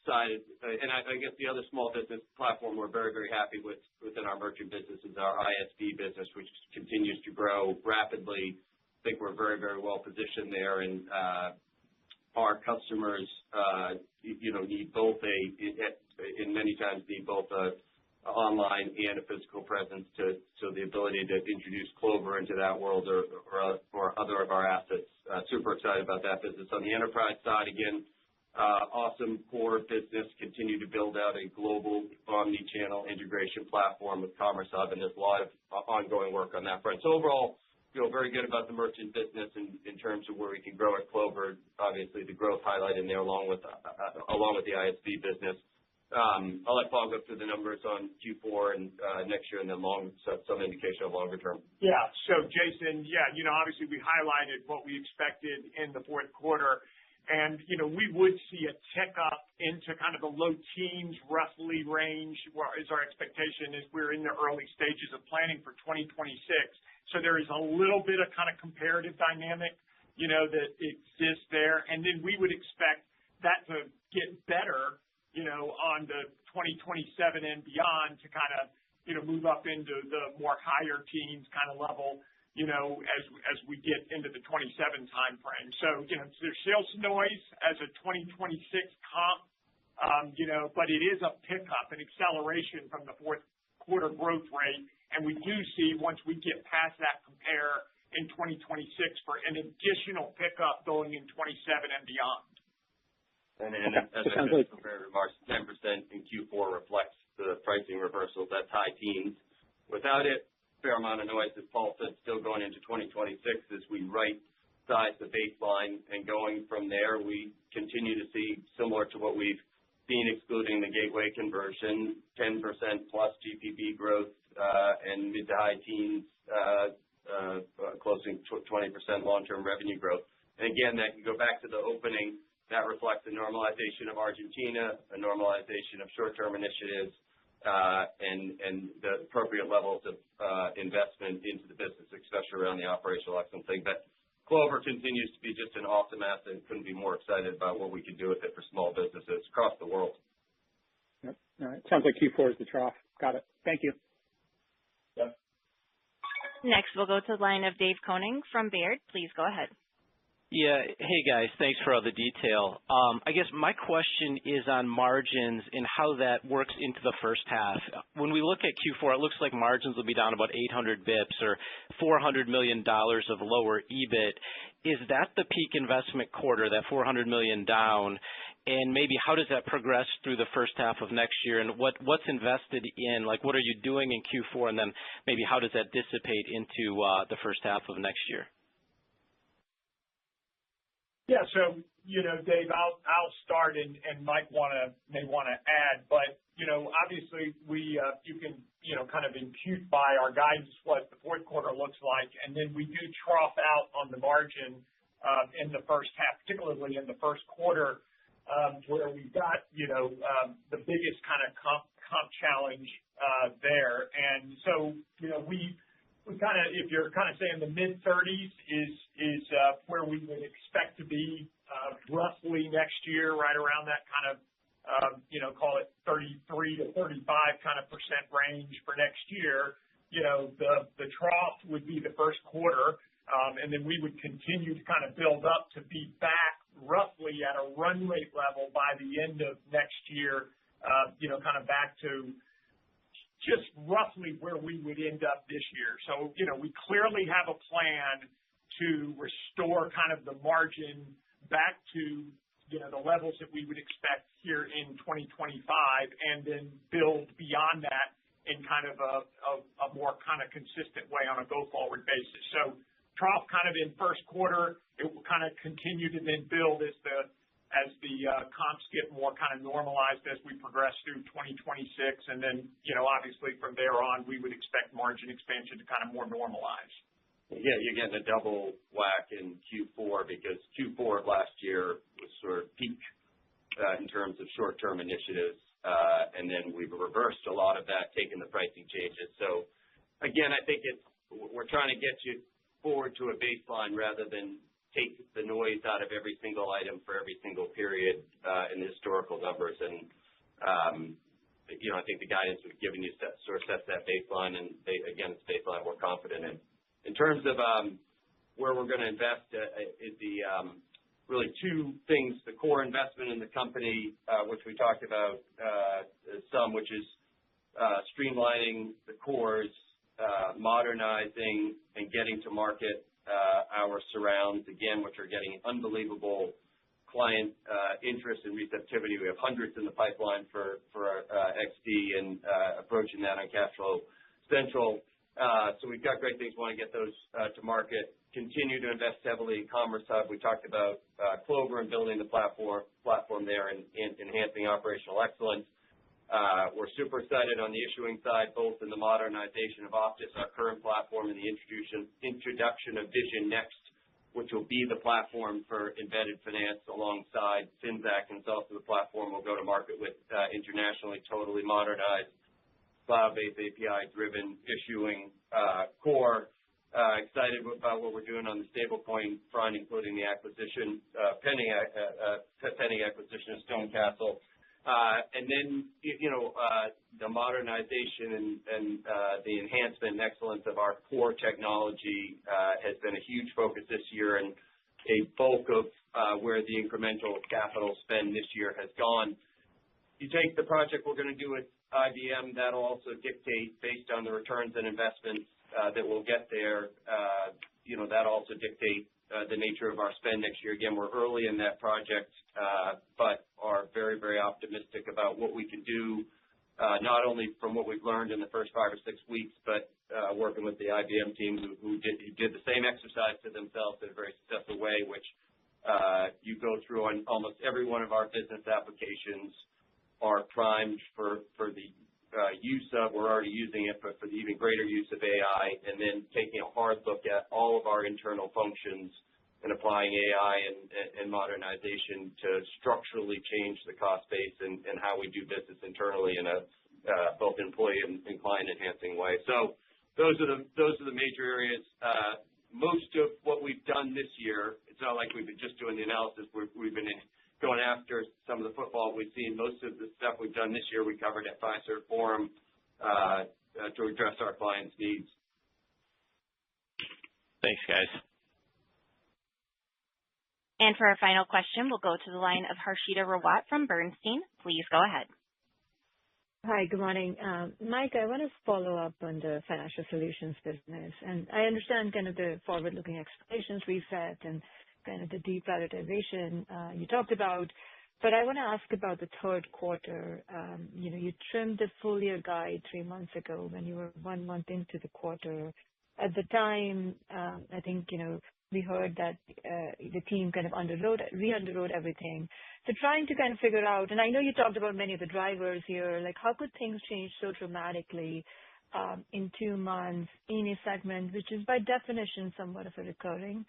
side, and I guess the other small business platform we're very, very happy with within our merchant business is our ISV business, which continues to grow rapidly. I think we're very, very well positioned there, and our customers, need both many times need both a online and a physical presence so the ability to introduce Clover into that world or other of our assets. Super excited about that business. On the enterprise side, again, awesome core business, continue to build out a global omni-channel integration platform with Commerce Hub, and there's a lot of ongoing work on that front. So overall, feel very good about the merchant business in terms of where we can grow at Clover. Obviously, the growth highlight in there along with the ISV business. I'll let Paul go through the numbers on Q4 and next year, and then some indication of longer term. Yeah. So Jason, obviously we highlighted what we expected in the fourth quarter. And, we would see a tick up into kind of the low teens roughly range is our expectation as we're in the early stages of planning for 2026. So there is a little bit of kind of comparative dynamic, that exists there. And then we would expect that to get better, on the 2027 and beyond to kind of, move up into the more higher teens kind of level, as we get into the 27 time frame. So, there's sales noise as a 2026 comp, but it is a pickup, an acceleration from the fourth quarter growth rate. And we do see once we get past that compare in 2026 for an additional pickup going in 27 and beyond. And as I said in prepared remarks, 10% in Q4 reflects the pricing reversals. That's high teens. Without it, fair amount of noise, as Paul said, still going into 2026 as we right-size the baseline. And going from there, we continue to see similar to what we've seen excluding the gateway conversion, 10% plus GPV growth and mid to high teens, closing 20% long-term revenue growth. And again, that can go back to the opening. That reflects the normalization of Argentina, a normalization of short-term initiatives, and the appropriate levels of investment into the business, especially around the operational excellence thing. But Clover continues to be just an awesome asset, and couldn't be more excited about what we can do with it for small businesses across the world. Yep. All right. Sounds like Q4 is the trough. Got it. Thank you. Yep. Next, we'll go to the line of Dave Koning from Baird. Please go ahead. Yeah. Hey, guys. Thanks for all the detail. I guess my question is on margins and how that works into the first half. When we look at Q4, it looks like margins will be down about 800 bips or $400 million of lower EBIT. Is that the peak investment quarter, that $400 million down? And maybe how does that progress through the first half of next year? And what's invested in? Like, what are you doing in Q4? And then maybe how does that dissipate into the first half of next year? Yeah. So, Dave, I'll start and Mike may want to add, but, obviously you can, kind of impute by our guidance what the fourth quarter looks like. And then we do trough out on the margin in the first half, particularly in the first quarter, where we've got, the biggest kind of comp challenge there. And so, we kind of, if you're kind of saying the mid-30s is where we would expect to be roughly next year, right around that kind of, call it 33 to 35 kind of % range for next year. The trough would be the first quarter, and then we would continue to kind of build up to be back roughly at a run rate level by the end of next year, kind of back to just roughly where we would end up this year. So, we clearly have a plan to restore kind of the margin back to, the levels that we would expect here in 2025 and then build beyond that in kind of a more kind of consistent way on a go-forward basis. So trough kind of in first quarter, it will kind of continue to then build as as the comps get more kind of normalized as we progress through 2026. And then, obviously from there on, we would expect margin expansion to kind of more normalize. Yeah, you're getting a double whack in Q4 because Q4 of last year was sort of peak in terms of short-term initiatives. And then we've reversed a lot of that, taking the pricing changes. So again, I think we're trying to get you forward to a baseline rather than take the noise out of every single item for every single period in the historical numbers. And, I think the guidance we've given you sort of sets that baseline. And again, it's a baseline we're confident in. In terms of where we're going to invest, is really two things: the core investment in the company, which we talked about which is streamlining the cores, modernizing and getting to market our surrounds, again, which are getting unbelievable client interest and receptivity. We have hundreds in the pipeline for XD and approaching that on Cash Flow Central. So we've got great things. We want to get those to market. Continue to invest heavily in Commerce Hub. We talked about Clover and building the platform there and enhancing operational excellence. We're super excited on the issuing side, both in the modernization of Optus, our current platform, and the introduction of Vision Next, which will be the platform for embedded finance alongside Finxact, and it's also the platform we'll go to market with internationally, totally modernized, cloud-based, API-driven issuing core. Excited about what we're doing on the stablecoin front, including the pending acquisition of Stonecastle. And then, the modernization and the enhancement and excellence of our core technology has been a huge focus this year, and a bulk of where the incremental capital spend this year has gone. You take the project we're going to do with IBM, that'll also dictate, based on the returns and investments that we'll get there, that'll also dictate the nature of our spend next year. Again, we're early in that project, but are very, very optimistic about what we can do, not only from what we've learned in the first 5 or 6 weeks, but working with the IBM team who did the same exercise to themselves in a very successful way, which you go through on almost every one of our business applications are primed for the use of, we're already using it, but for the even greater use of AI, and then taking a hard look at all of our internal functions and applying AI and modernization to structurally change the cost base and how we do business internally in a both employee and client enhancing way. So those are the major areas. Most of what we've done this year, it's not like we've been just doing the analysis. We've been going after some of the football we've seen. Most of the stuff we've done this year we covered at Fiserv Forum to address our clients' needs. Thanks, guys. And for our final question, we'll go to the line of Harshita Rawat from Bernstein. Please go ahead. Hi, good morning. Mike, I want to follow up on the financial solutions business. And I understand kind of the forward-looking expectations reset and kind of the deprioritization you talked about. But I want to ask about the third quarter. You trimmed the full year guide 3 months ago when you were 1 month into the quarter. At the time, I think, we heard that the team kind of re-underwrote everything. So trying to kind of figure out, and I know you talked about many of the drivers here, like how could things change so dramatically in 2 months in a segment, which is by definition somewhat of a recurring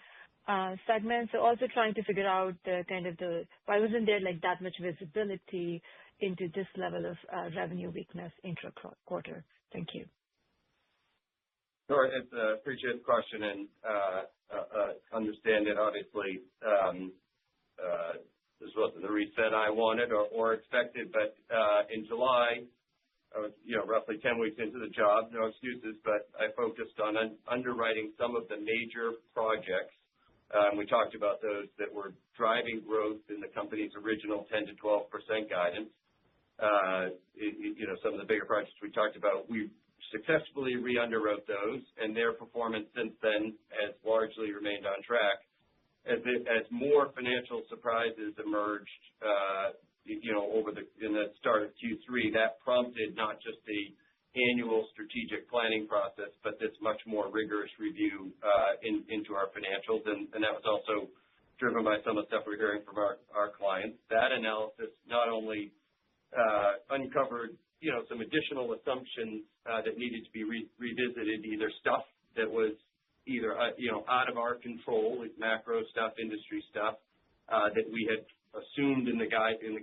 segment. So also trying to figure out why wasn't there like that much visibility into this level of revenue weakness intra-quarter? Thank you. Sure. Appreciate the question and understand it. Obviously, this wasn't the reset I wanted or expected, but in July, I was roughly 10 weeks into the job, no excuses, but I focused on underwriting some of the major projects. We talked about those that were driving growth in the company's original 10 to 12% guidance. Some of the bigger projects we talked about, we successfully re-underwrote those, and their performance since then has largely remained on track. As more financial surprises emerged, in the start of Q3, that prompted not just the annual strategic planning process, but this much more rigorous review into our financials. And that was also driven by some of the stuff we're hearing from our clients. That analysis not only uncovered, some additional assumptions that needed to be revisited, either stuff that was either, out of our control, like macro stuff, industry stuff, that we had assumed in the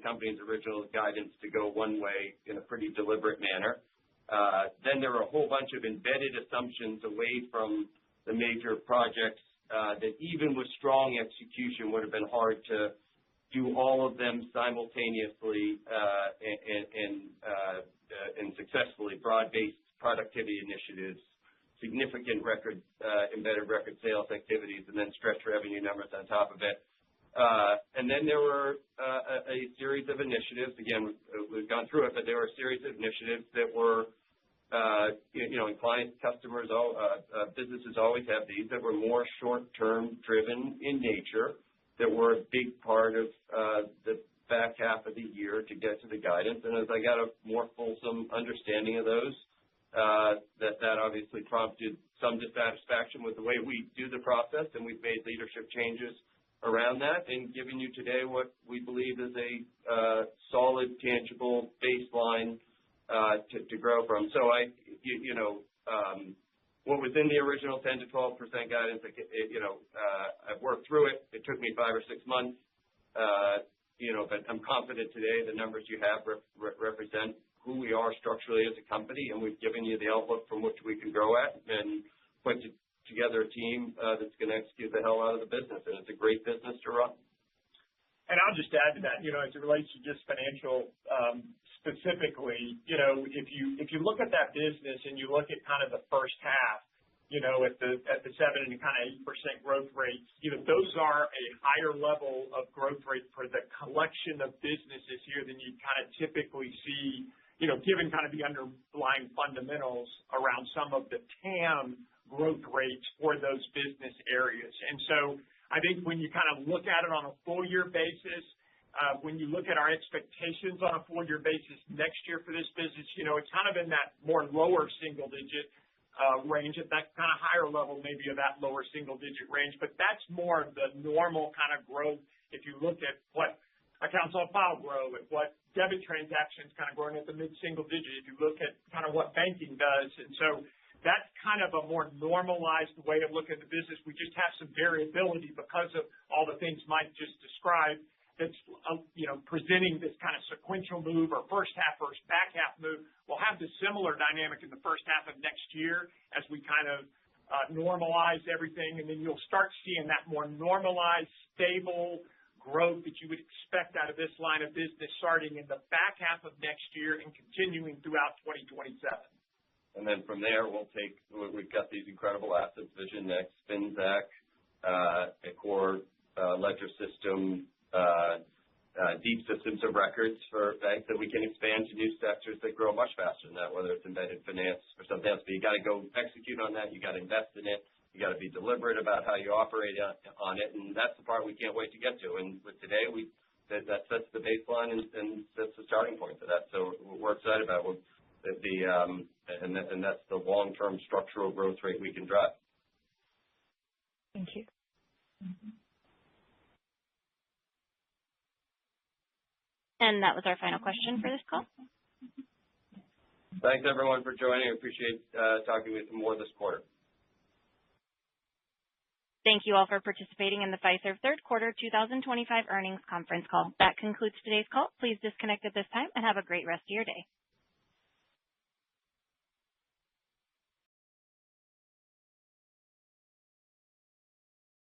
company's original guidance to go one way in a pretty deliberate manner. Then there were a whole bunch of embedded assumptions away from the major projects that even with strong execution would have been hard to do all of them simultaneously and successfully. Broad-based productivity initiatives, significant embedded record sales activities, and then stretch revenue numbers on top of it. And then there were a series of initiatives. Again, we've gone through it, but there were a series of initiatives that were, and clients, customers, businesses always have these that were more short-term driven in nature, that were a big part of the back half of the year to get to the guidance. And as I got a more fulsome understanding of those, that obviously prompted some dissatisfaction with the way we do the process, and we've made leadership changes around that and giving you today what we believe is a solid, tangible baseline to grow from. So what was in the original 10 to 12% guidance, I've worked through it. It took me 5 or 6 months, but I'm confident today the numbers you have represent who we are structurally as a company, and we've given you the outlook from which we can grow at and put together a team that's going to execute the hell out of the business, and it's a great business to run. And I'll just add to that, as it relates to just financial specifically, if you look at that business and you look at kind of the first half, at the 7 and kind of 8% growth rates, those are a higher level of growth rate for the collection of businesses here than you kind of typically see, given kind of the underlying fundamentals around some of the TAM growth rates for those business areas. And so I think when you kind of look at it on a full year basis, when you look at our expectations on a full year basis next year for this business, it's kind of in that more lower single digit range, at that kind of higher level maybe of that lower single digit range. But that's more of the normal kind of growth if you look at what accounts on file grow, at what debit transactions kind of growing at the mid-single digit, if you look at kind of what banking does. And so that's kind of a more normalized way of looking at the business. We just have some variability because of all the things Mike just described that's, presenting this kind of sequential move or first half versus back half move. We'll have the similar dynamic in the first half of next year as we kind of normalize everything, and then you'll start seeing that more normalized, stable growth that you would expect out of this line of business starting in the back half of next year and continuing throughout 2027. And then from there, we've got these incredible assets, VisionNext, Finxact, a core ledger system, deep systems of records for banks that we can expand to new sectors that grow much faster than that, whether it's embedded finance or something else. But you got to go execute on that. You got to invest in it. You got to be deliberate about how you operate on it. And that's the part we can't wait to get to. And with today, that sets the baseline and sets the starting point for that. So we're excited about it. And that's the long-term structural growth rate we can drive. Thank you. And that was our final question for this call. Thanks, everyone, for joining. I appreciate talking with you more this quarter. Thank you all for participating in the Fiserv third quarter 2025 earnings conference call. That concludes today's call. Please disconnect at this time and have a great rest of your day.